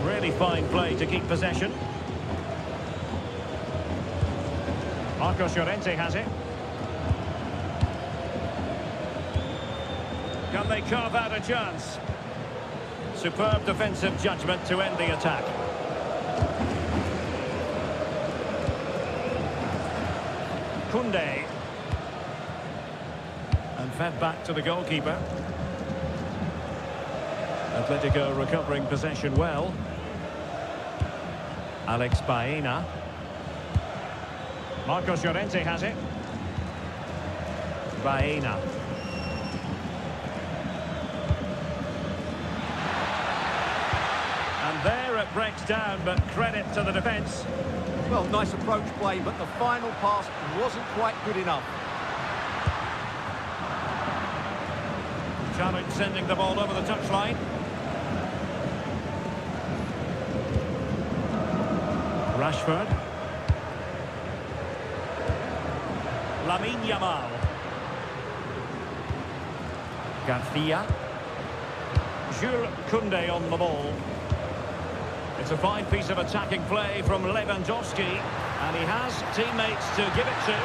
Really fine play to keep possession. Marcos Llorente has it. Can they carve out a chance? Superb defensive judgment to end the attack. Koundé. And fed back to the goalkeeper. Atletico recovering possession well. Alex Baena. Marcos Llorente has it. Baena. it breaks down, but credit to the defence. Well, nice approach play, but the final pass wasn't quite good enough. Challenge sending the ball over the touchline. Rashford. Lamine Yamal. Garcia. Jules Koundé on the ball. It's a fine piece of attacking play from Lewandowski, and he has teammates to give it to.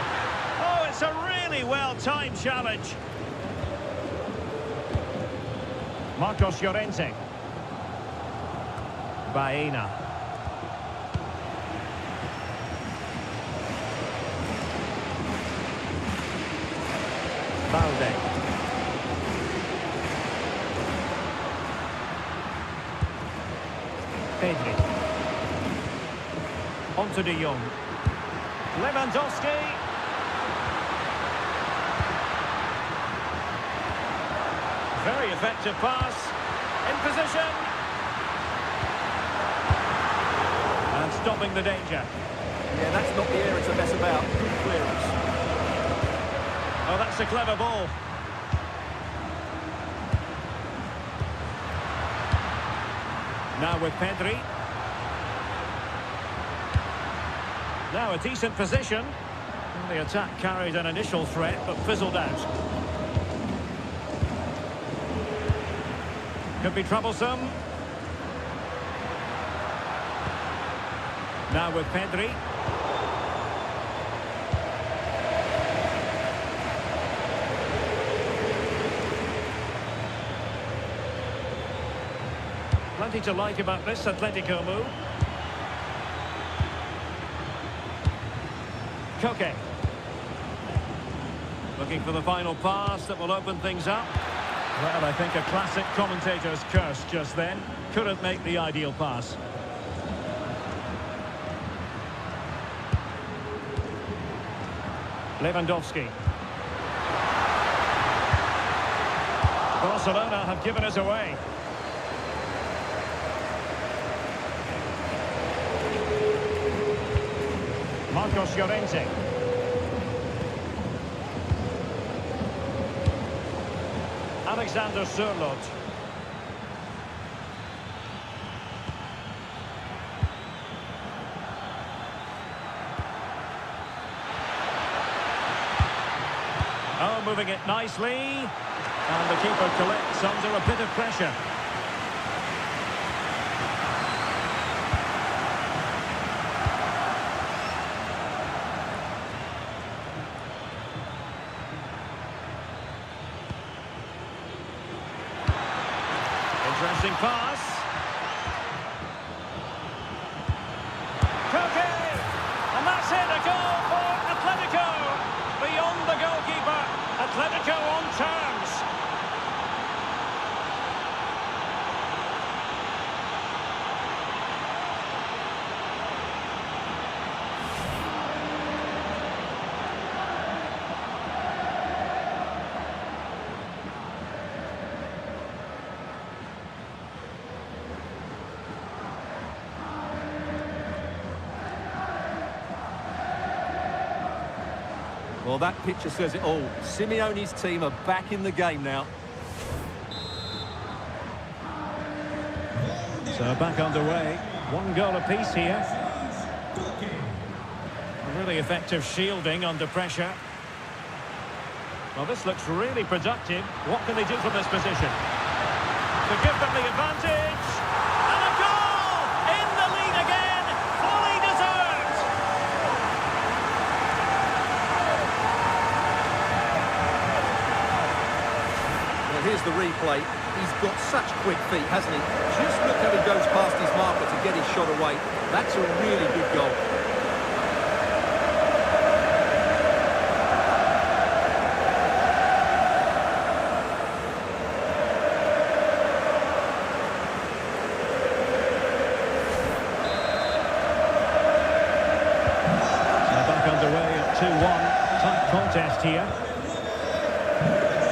Oh, it's a really well-timed challenge. Marcos Llorente. Baena. Balde. Pedri. On to De Jong. Lewandowski. Very effective pass. In position. And stopping the danger. Yeah, that's not the area to mess about. Good clearance. Oh, that's a clever ball. Now with Pedri. Now a decent position. The attack carried an initial threat, but fizzled out. Could be troublesome. Now with Pedri. Plenty to like about this Atletico move. Koke. Looking for the final pass that will open things up. Well, I think a classic commentator's curse just then. Couldn't make the ideal pass. Lewandowski. Barcelona have given us away. Marcos Llorente. Alexander Sørloth. Oh, moving it nicely. And the keeper collects under a bit of pressure. Interesting pass. Koke! And that's it, a goal for Atletico. Beyond the goalkeeper, Atletico on terms. Well, that picture says it all. Simeone's team are back in the game now. So back underway. One goal apiece here. Really effective shielding under pressure. Well, this looks really productive. What can they do from this position? To give them the advantage. And a goal! In the lead again. Fully deserved. Well, here's the replay. He's got such quick feet, hasn't he? Just look how he goes past his marker to get his shot away. That's a really good goal. So back underway at 2-1. Tight contest here.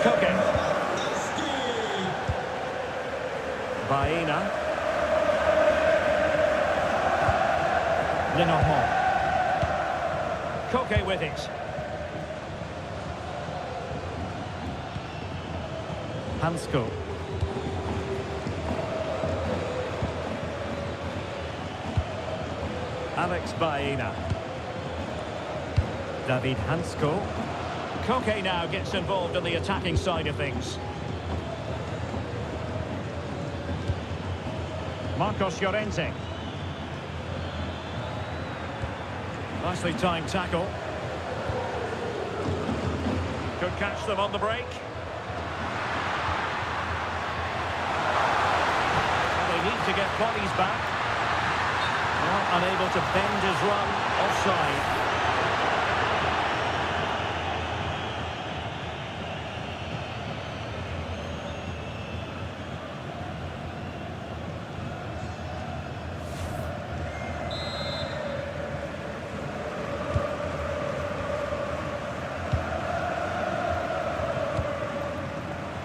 Koke. Baena. Lenormand. Koke with it. Hansko. Alex Baena. David Hansko. Koke now gets involved on the attacking side of things. Marcos Llorente. Nicely timed tackle. Could catch them on the break. Well, they need to get bodies back. Well, unable to bend his run. Offside.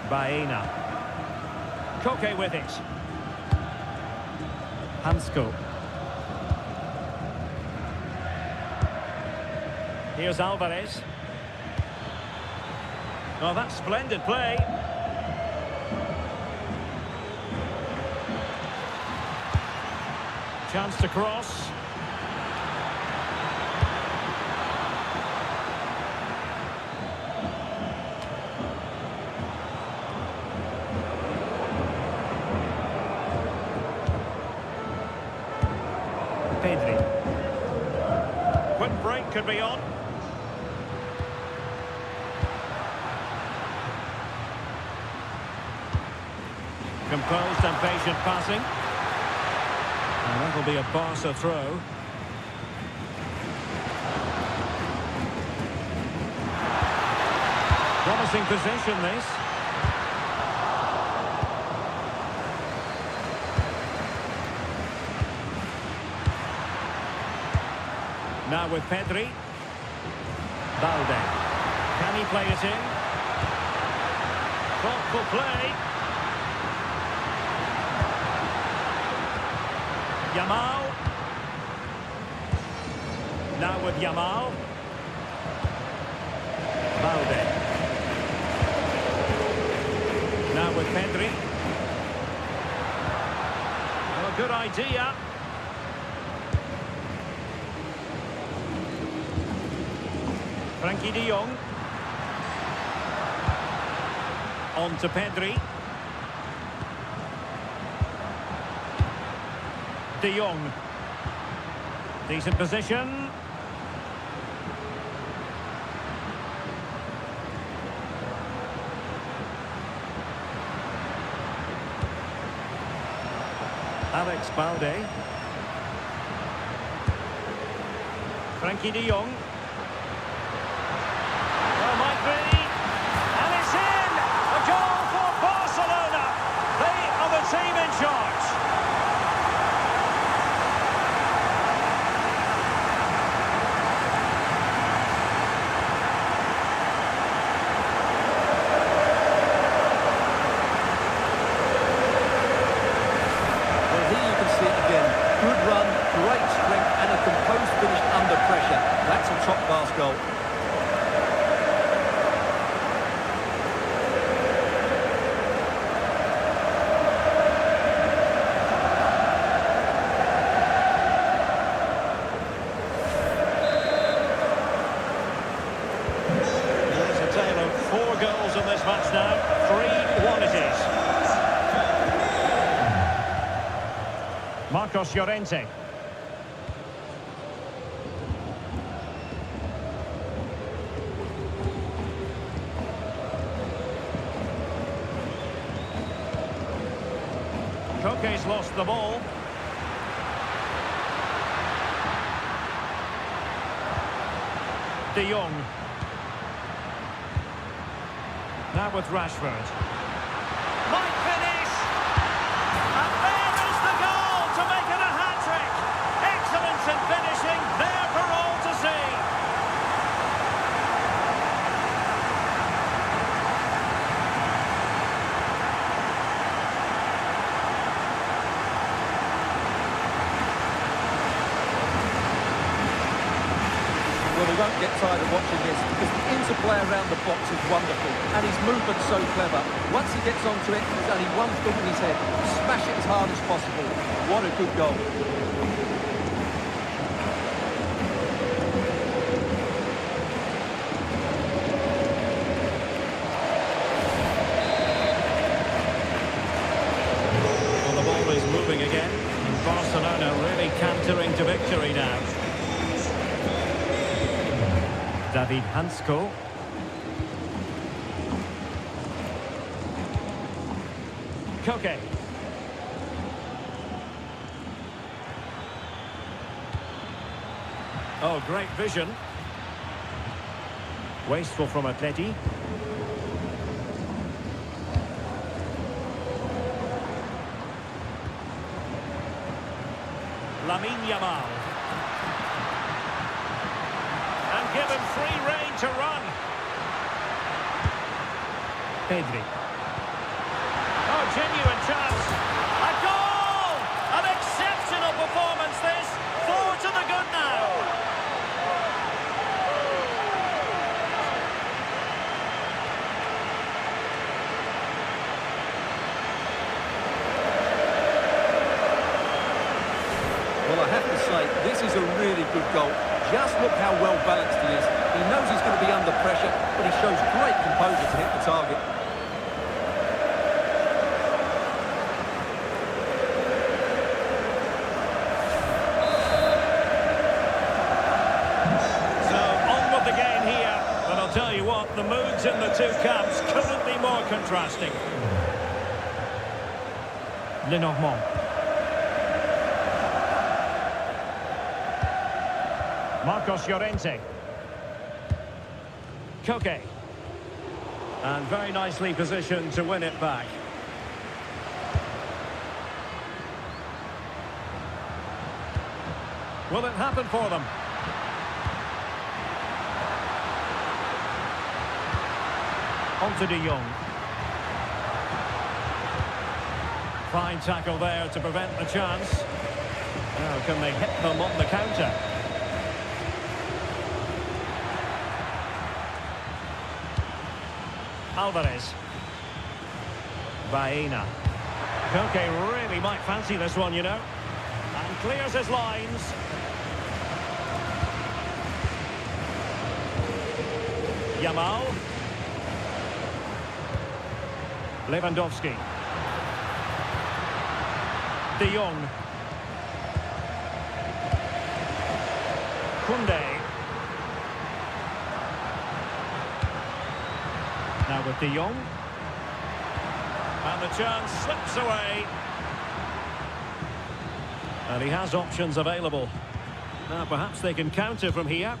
Baena. Koke with it. Hansko. Here's Alvarez. Oh, that's splendid play. Chance to cross. Quick break could be on. Composed and patient passing. And that'll be a Barca throw. Promising position, this. Now with Pedri. Balde. Can he play it in? Thoughtful play. Yamal. Now with Yamal. Balde. Now with Pedri. Well, a good idea. Frankie de Jong. On to Pedri. De Jong. Decent position. Alex Balde. Frankie de Jong. Well, might be. And it's in! A goal for Barcelona. They are the team in charge. Well, here you can see it again. Good run, great strength, and a composed finish under pressure. That's a top-class goal. There's a tale of 4 goals in this match now. 3-1 it is. Marcos Llorente. Koke's lost the ball. De Jong. Now with Rashford. Might finish! And there is the goal to make it a hat-trick! Excellence in finishing, there for all to see! Well, he won't get tired of watching this because the interplay around the box is wonderful and his movement's so clever. Once he gets onto it, there's only one thought in his head: smash it as hard as possible. What a good goal. Well, the ball is moving again, and Barcelona really cantering to victory now. David Hansko. Koke. Oh, great vision. Wasteful from Atleti. Lamine Yamal. And given free rein to run. Pedri. Oh, genuine chance. A goal! An exceptional performance this. 4 to the good now. Well, I have to say, this is a really good goal. Just look how well balanced he is. He knows he's going to be under pressure, but he shows great composure to hit the target. So, on with the game here. But I'll tell you what, the moods in the two camps couldn't be more contrasting. Lenormand. Marcos Llorente. Koke. And very nicely positioned to win it back. Will it happen for them? On to De Jong. Fine tackle there to prevent the chance. Now can they hit them on the counter? Alvarez. Baena. Koke really might fancy this one, you know. And clears his lines. Yamal. Lewandowski. De Jong. Koundé. Now with De Jong. And the chance slips away. And he has options available. Now perhaps they can counter from here.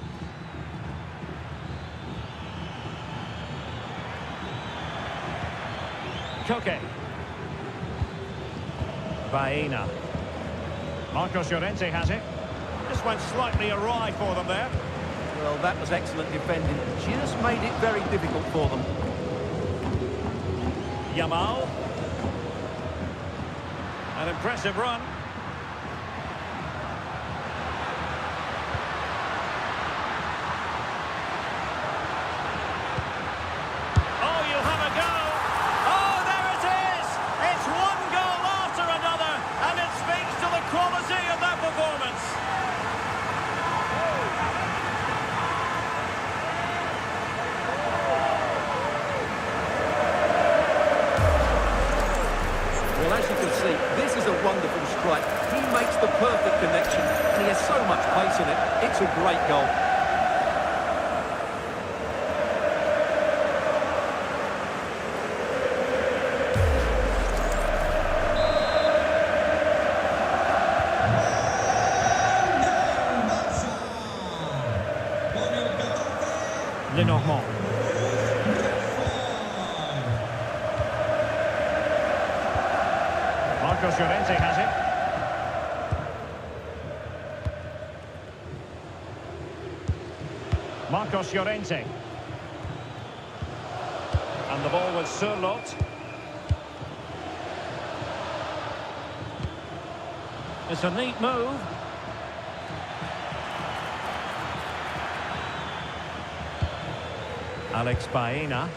Koke. Baena. Marcos Llorente has it. This went slightly awry for them there. Well, that was excellent defending. Just made it very difficult for them. Yamal. An impressive run. Oh, you'll have a go. Oh, there it is. It's one goal after another, and it speaks to the quality of that performance. Well, as you can see, this is a wonderful strike. He makes the perfect connection, and he has so much pace in it. It's a great goal. Lenormand. Marcos Llorente has it. Marcos Llorente. And the ball with Sørloth. It's a neat move. Alex Baena.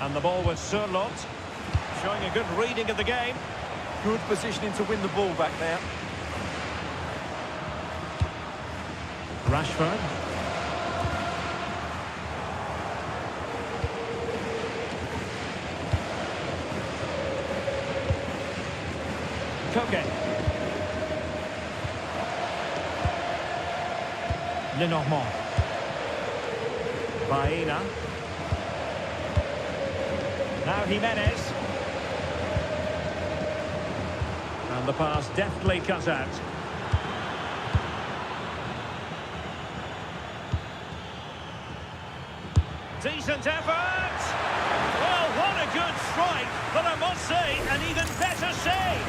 And the ball with Surlot, showing a good reading of the game. Good positioning to win the ball back there. Rashford. Koke. Lenormand. Baena. Now Jimenez. And the pass deftly cut out. Decent effort! Well, what a good strike, but I must say, an even better save!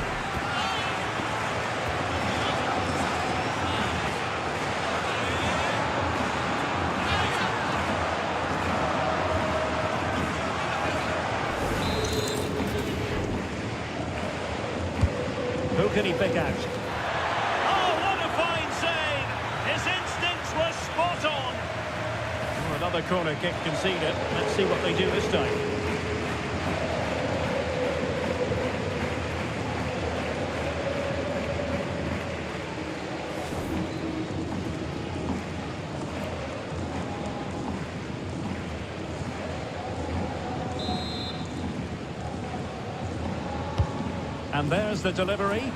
Who can he pick out? Oh, what a fine save! His instincts were spot on! Oh, another corner kick conceded. Let's see what they do this time. And there's the delivery.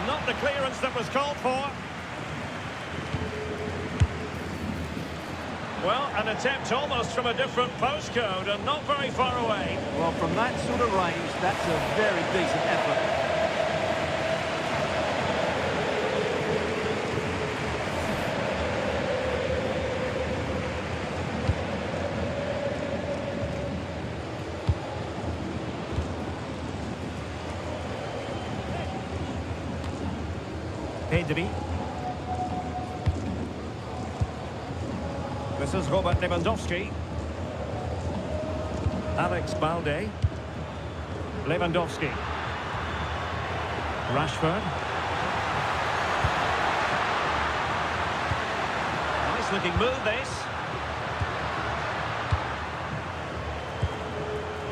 Not the clearance that was called for. Well, an attempt almost from a different postcode and not very far away. Well, from that sort of range, that's a very decent effort. Pedri. This is Robert Lewandowski. Alex Balde. Lewandowski. Rashford. Nice looking move, this.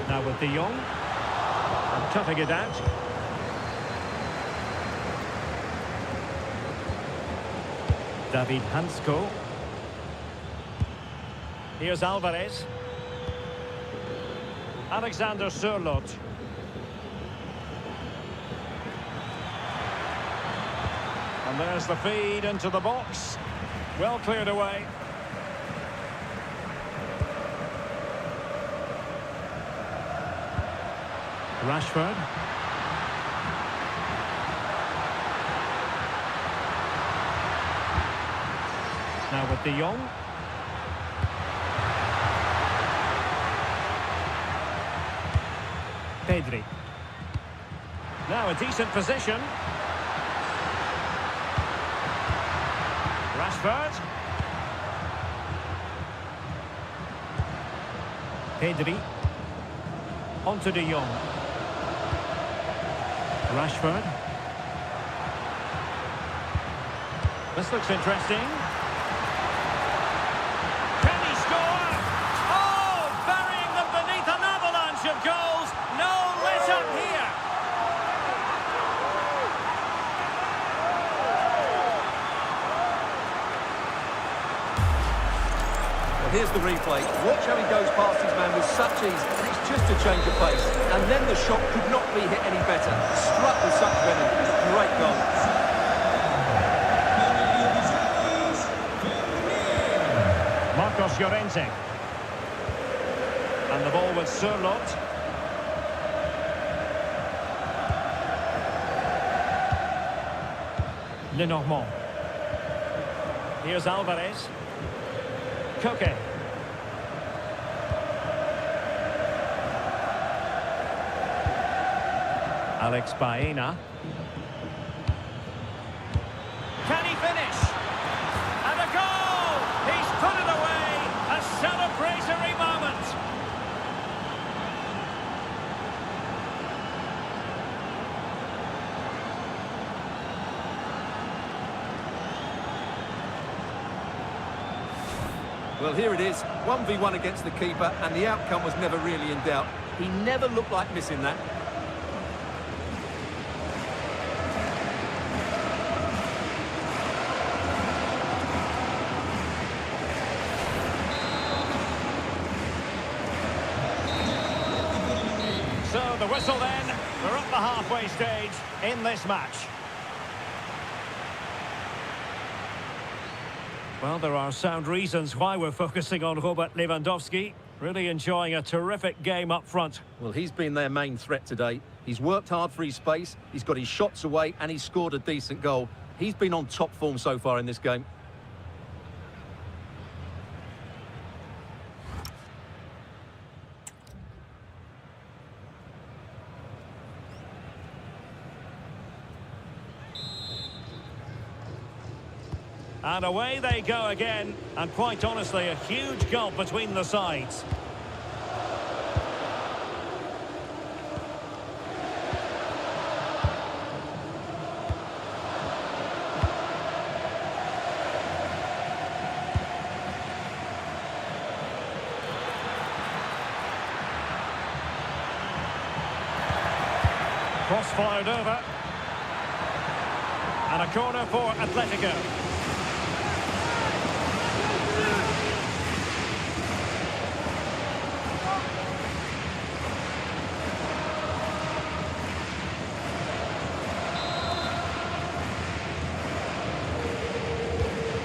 Now with De Jong. And cutting it out. David Hansko. Here's Alvarez. Alexander Surlot. And there's the feed into the box. Well cleared away. Rashford. Now with De Jong. Pedri. Now a decent position. Rashford. Pedri. On to De Jong. Rashford. This looks interesting. Of goals, no let up here. Well, here's the replay. Watch how he goes past his man with such ease, and it's just a change of pace. And then the shot could not be hit any better. Struck with such venom. Great goal. Marcos Llorente. And the ball with Surlot. Lenormand. Here's Alvarez. Koke. Alex Baena. Can he finish? And a goal! He's put it away! A celebratory moment! Well, here it is, 1v1 against the keeper, and the outcome was never really in doubt. He never looked like missing that. So the whistle then, we're at the halfway stage in this match. Well, there are sound reasons why we're focusing on Robert Lewandowski. Really enjoying a terrific game up front. Well, he's been their main threat today. He's worked hard for his space, he's got his shots away, and he's scored a decent goal. He's been on top form so far in this game. And away they go again. And quite honestly, a huge gulf between the sides. Cross fired over. And a corner for Atletico.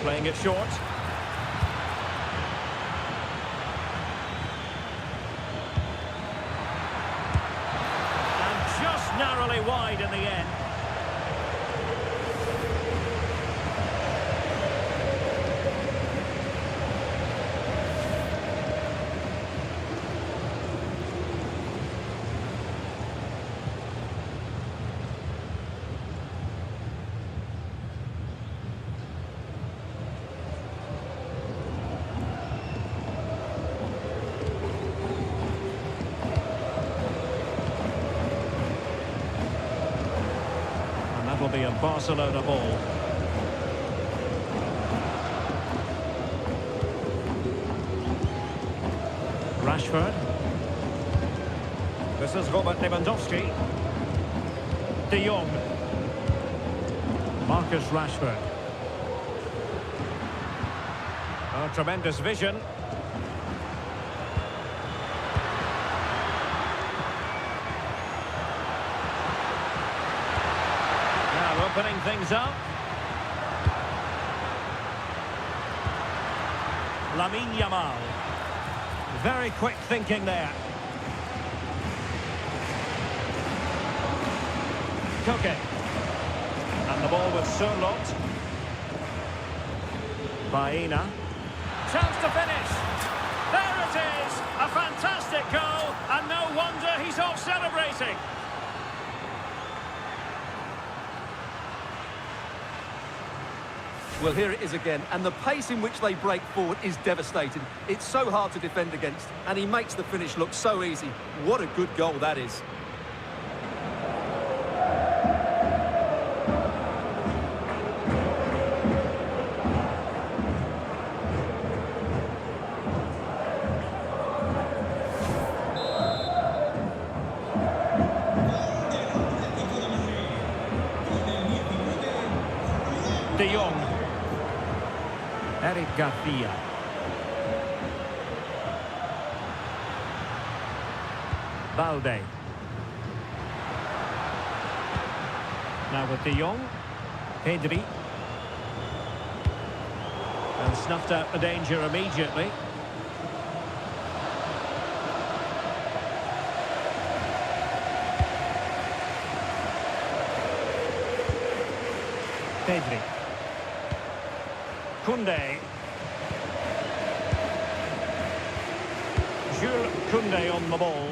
Playing it short. And just narrowly wide in the end. Will be a Barcelona ball. Rashford. This is Robert Lewandowski. De Jong. Marcus Rashford. Oh, tremendous vision. Opening things up. Lamine Yamal. Very quick thinking there. Koke. And the ball with Sørloth. Baena. Chance to finish. There it is. A fantastic goal. And no wonder he's off celebrating. Well, here it is again, and the pace in which they break forward is devastating. It's so hard to defend against, and he makes the finish look so easy. What a good goal that is. De Jong. Eric Garcia. Balde. Now with De Jong. Pedri. And snuffed out the danger immediately. Pedri. Koundé. Jules Koundé on the ball.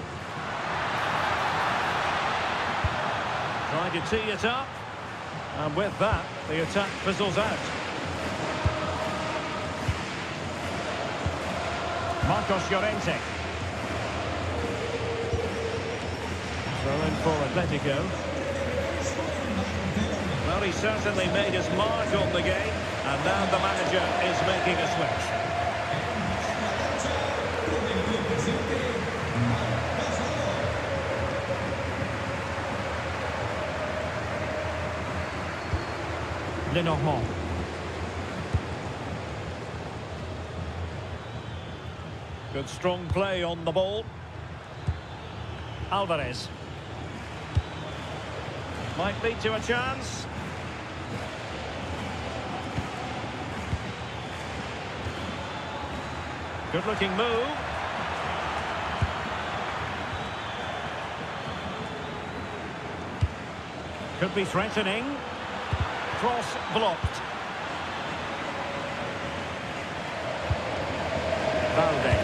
Trying to tee it up. And with that, the attack fizzles out. Marcos Llorente. Throw in for Atletico. Well, he certainly made his mark on the game. And now the manager is making a switch. Lenormand. Good strong play on the ball. Alvarez. Might lead to a chance. Good looking move. Could be threatening. Cross blocked. Valde.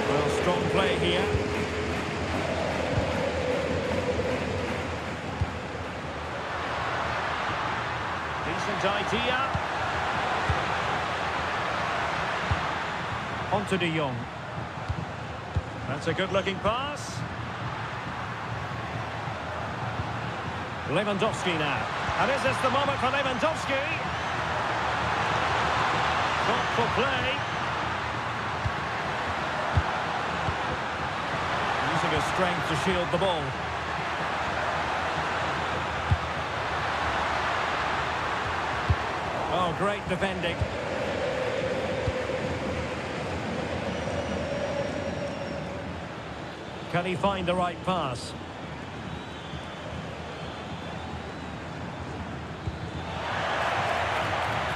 Well, strong play here. Decent idea. Onto De Jong. That's a good-looking pass. Lewandowski now. And is this the moment for Lewandowski? Thoughtful play. Using his strength to shield the ball. Oh, great defending. Can he find the right pass?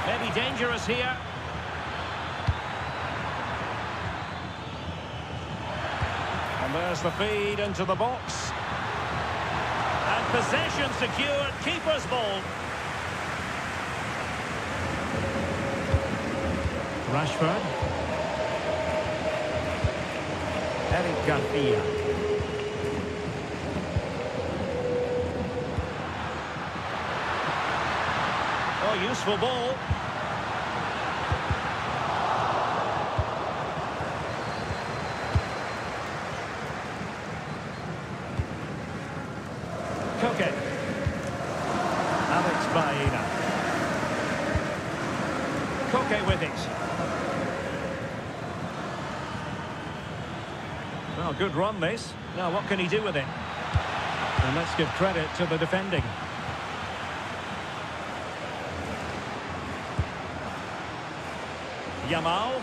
Maybe dangerous here. And there's the feed into the box. And possession secured, keeper's ball. Rashford. Eric Garcia. Oh, useful ball. Koke. Alex Baena. Koke with it. Well, good run this. Now what can he do with it? And let's give credit to the defending. Yamal.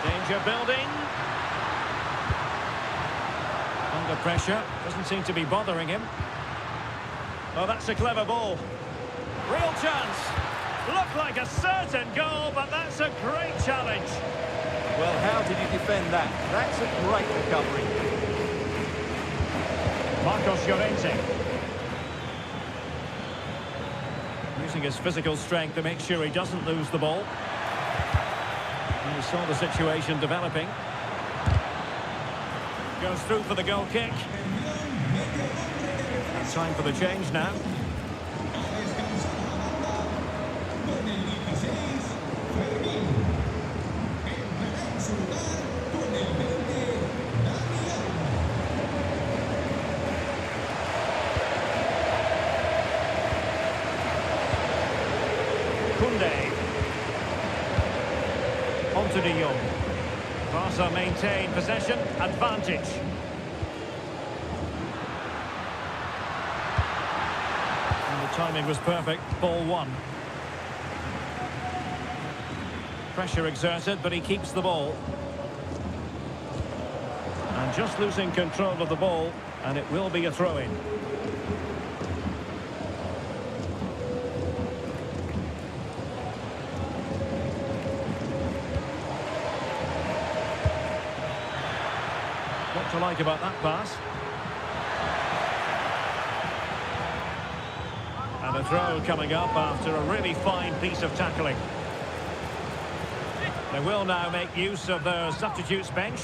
Danger building. Under pressure. Doesn't seem to be bothering him. Oh, that's a clever ball. Real chance. Looked like a certain goal, but that's a great challenge. Well, how did you defend that? That's a great recovery. Marcos Llorente. Using his physical strength to make sure he doesn't lose the ball. And we saw the situation developing. Goes through for the goal kick. It's time for the change now. Onto De Jong. Barca maintain possession, advantage. And the timing was perfect, ball one. Pressure exerted, but he keeps the ball. And just losing control of the ball, and it will be a throw-in. What to like about that pass? And a throw coming up after a really fine piece of tackling. They will now make use of their substitutes bench.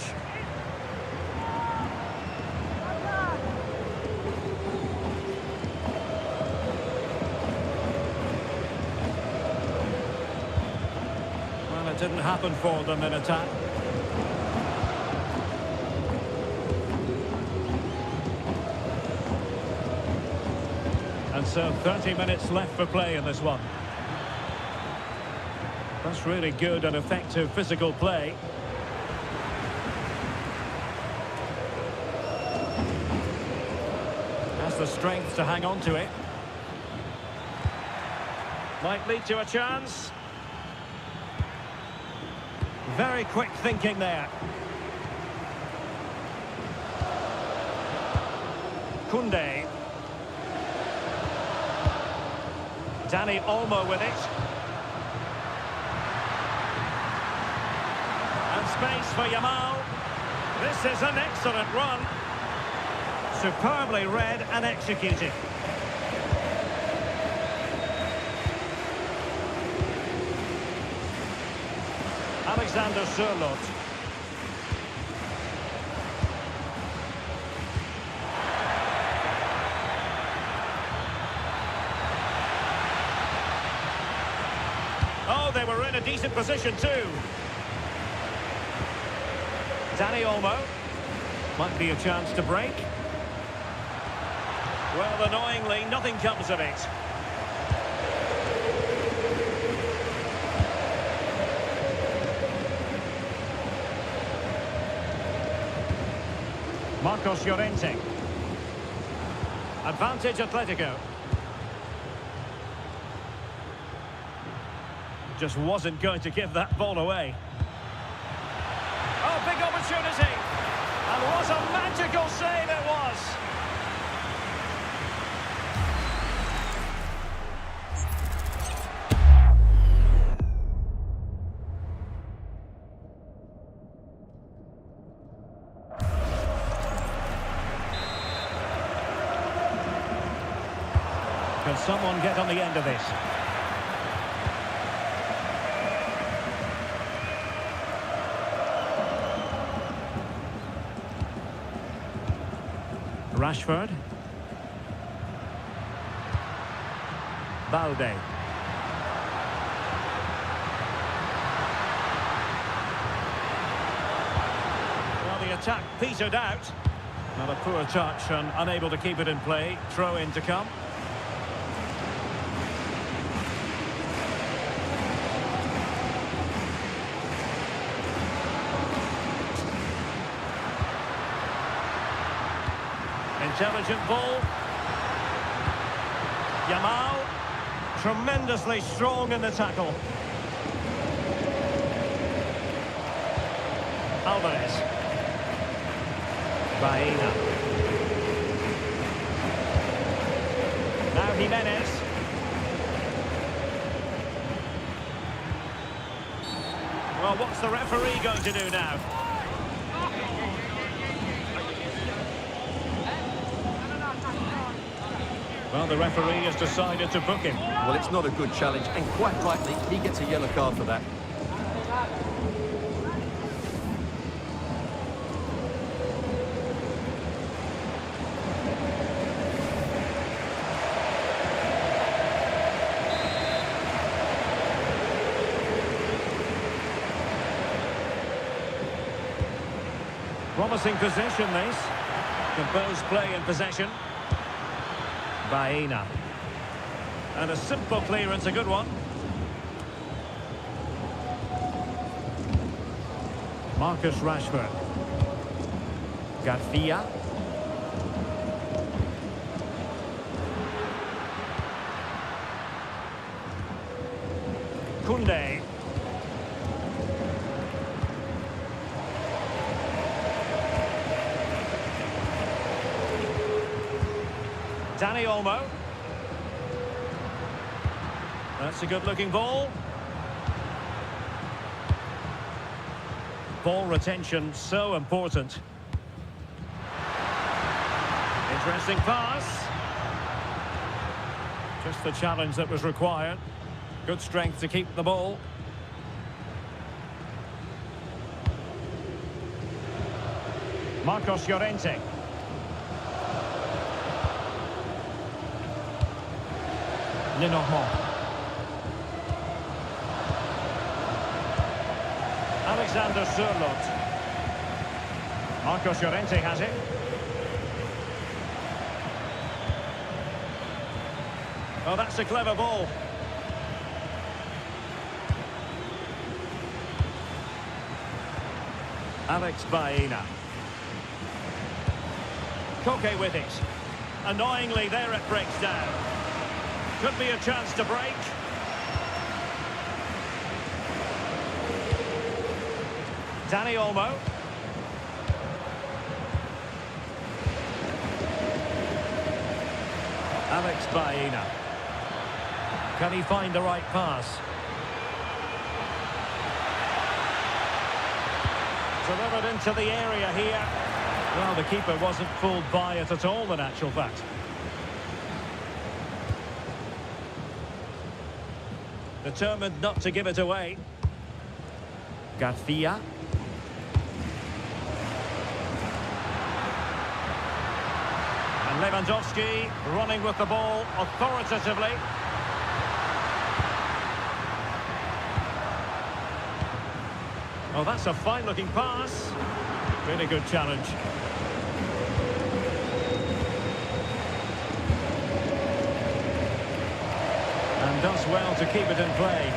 Well, it didn't happen for them in attack. And so 30 minutes left for play in this one. That's really good and effective physical play. Has the strength to hang on to it. Might lead to a chance. Very quick thinking there. Koundé. Dani Olmo with it. And space for Yamal. This is an excellent run. Superbly read and executed. Alexander Sørloth. Oh, they were in a decent position too. Dani Olmo. Might be a chance to break. Well, annoyingly, nothing comes of it. Marcos Llorente. Advantage Atletico. Just wasn't going to give that ball away. Oh, big opportunity. And what a magical save it was. Can someone get on the end of this? Rashford. Balde. Well, the attack petered out. Not a poor touch and unable to keep it in play. Throw in to come. Intelligent ball. Yamal, tremendously strong in the tackle. Alvarez. Baena. Now Jimenez. Well, what's the referee going to do now? Well, the referee has decided to book him. Well, it's not a good challenge, and quite rightly, he gets a yellow card for that. Promising possession, this. Composed play in possession. Baena. And a simple clearance, a good one. Marcus Rashford. Garcia. Koundé. Dani Olmo. That's a good-looking ball. Ball retention, so important. Interesting pass. Just the challenge that was required. Good strength to keep the ball. Marcos Llorente. Lenormand. Alexander Sørloth. Marcos Llorente has it. Oh, that's a clever ball. Alex Baena. Koke with it. Annoyingly, there it breaks down. Could be a chance to break. Dani Olmo. Alex Baena. Can he find the right pass? Delivered into the area here. Well, the keeper wasn't fooled by it at all, in actual fact. Determined not to give it away. Garcia. And Lewandowski running with the ball authoritatively. Oh, that's a fine-looking pass. Really good challenge. And does well to keep it in play.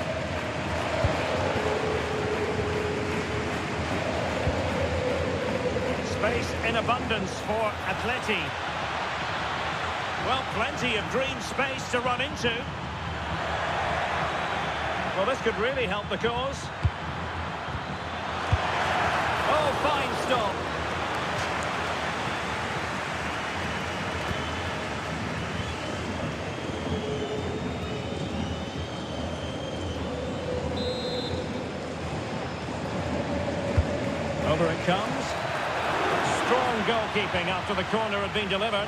Space in abundance for Atleti. Well, plenty of green space to run into. Well, this could really help the cause. Oh, fine stop. Over it comes. Strong goalkeeping after the corner had been delivered.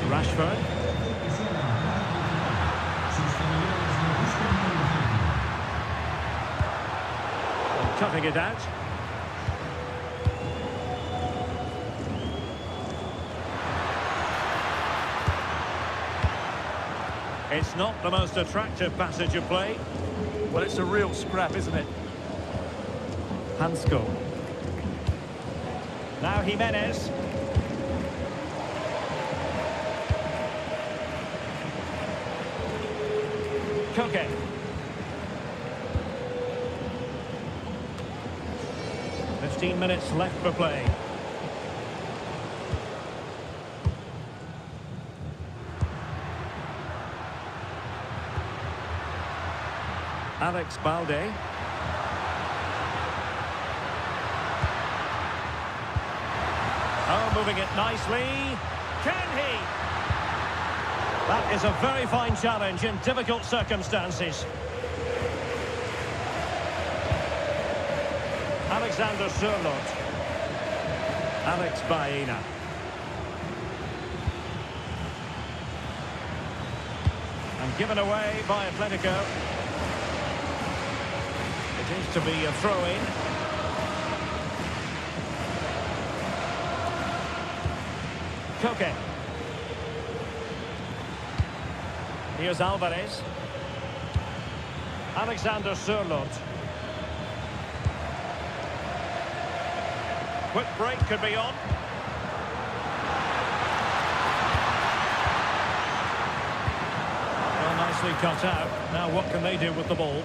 Rashford. Cutting it out. It's not the most attractive passage of play. Well, it's a real scrap, isn't it? Hansko. Now Jimenez. Koke. Fifteen minutes left for play. Alex Balde. Oh, moving it nicely. Can he? That is a very fine challenge in difficult circumstances. Alexander Sørloth. Alex Baena. And given away by Atletico. It is to be a throw-in. Koke. Here's Alvarez. Alexander Sørloth. Quick break could be on. Well, nicely cut out. Now what can they do with the ball?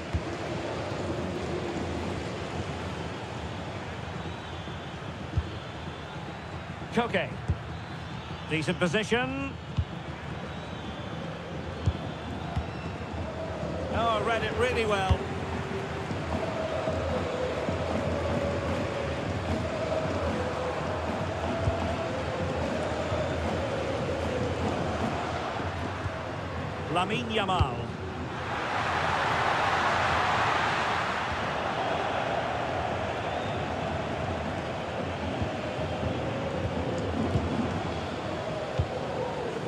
Koke. Decent position. Oh, read it really well. Lamine Yamal.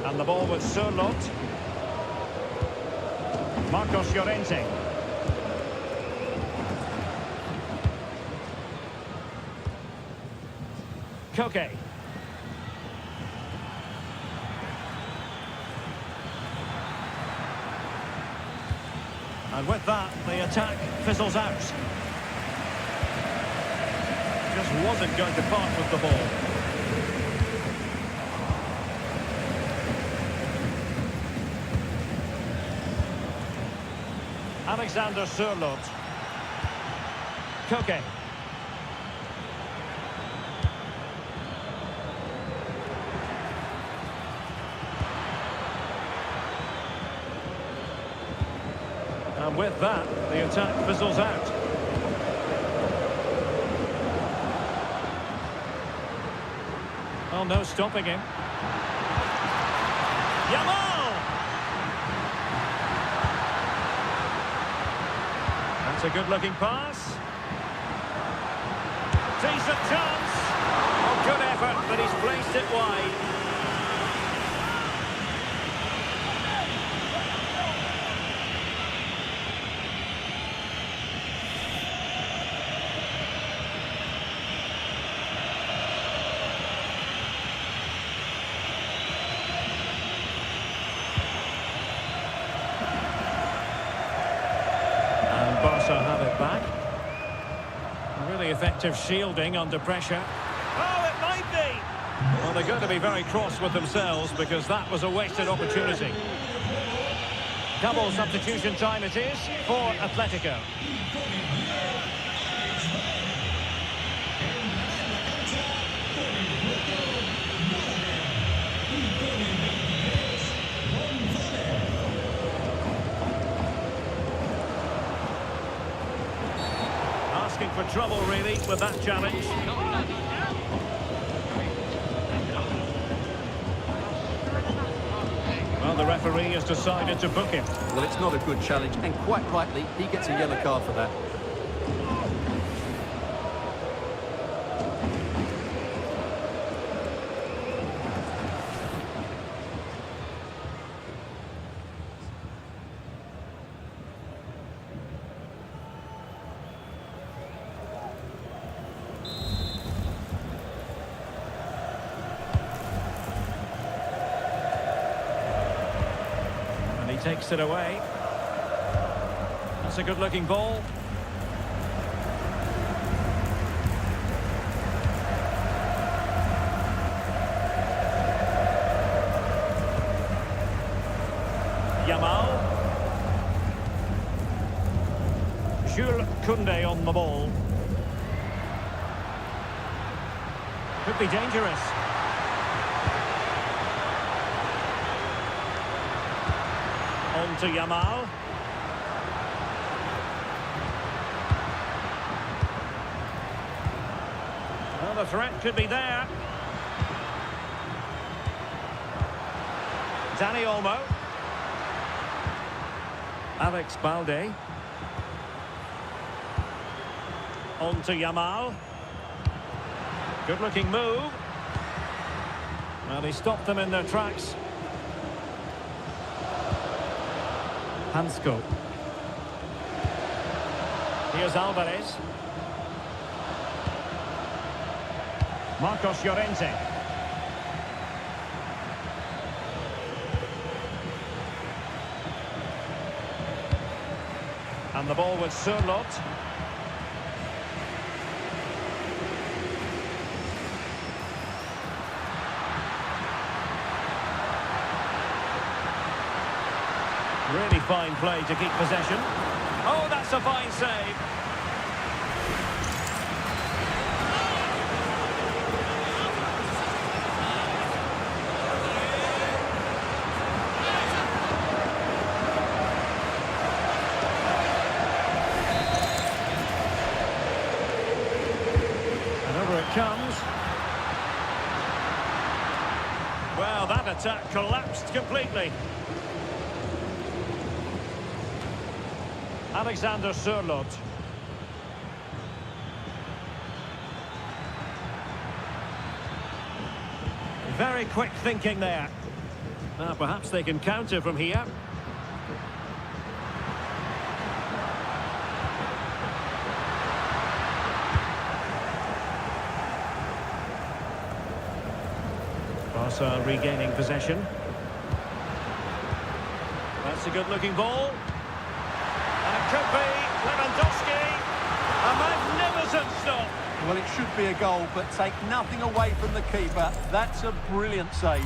And the ball with Sørloth. Marcos Llorente. Koke. And with that, the attack fizzles out. Just wasn't going to part with the ball. Alexander Sørloth. Koke. And with that, the attack fizzles out. Oh, no stopping him. Yamal! That's a good-looking pass. Decent chance. Oh, good effort, but he's placed it wide. Barca have it back. Really effective shielding under pressure. Oh, it might be! Well, they're going to be very cross with themselves because that was a wasted opportunity. Double substitution time it is for Atletico. Asking for trouble, really, with that challenge. Well, the referee has decided to book him. Well, it's not a good challenge, and quite rightly, he gets a yellow card for that. Takes it away. That's a good-looking ball. Yamal. Jules Koundé on the ball. Could be dangerous. On to Yamal. Well, the threat could be there. Dani Olmo. Alex Balde. On to Yamal. Good-looking move. Well, he stopped them in their tracks. Hansko. Here's Alvarez. Marcos Llorente. And the ball with Sørloth. Really fine play to keep possession. Oh, that's a fine save. And over it comes. Well, that attack collapsed completely. Alexander Sørloth. Very quick thinking there. Now, perhaps they can counter from here. Barca regaining possession. That's a good-looking ball. And it could be Lewandowski. A magnificent stop. Well, it should be a goal, but take nothing away from the keeper. That's a brilliant save.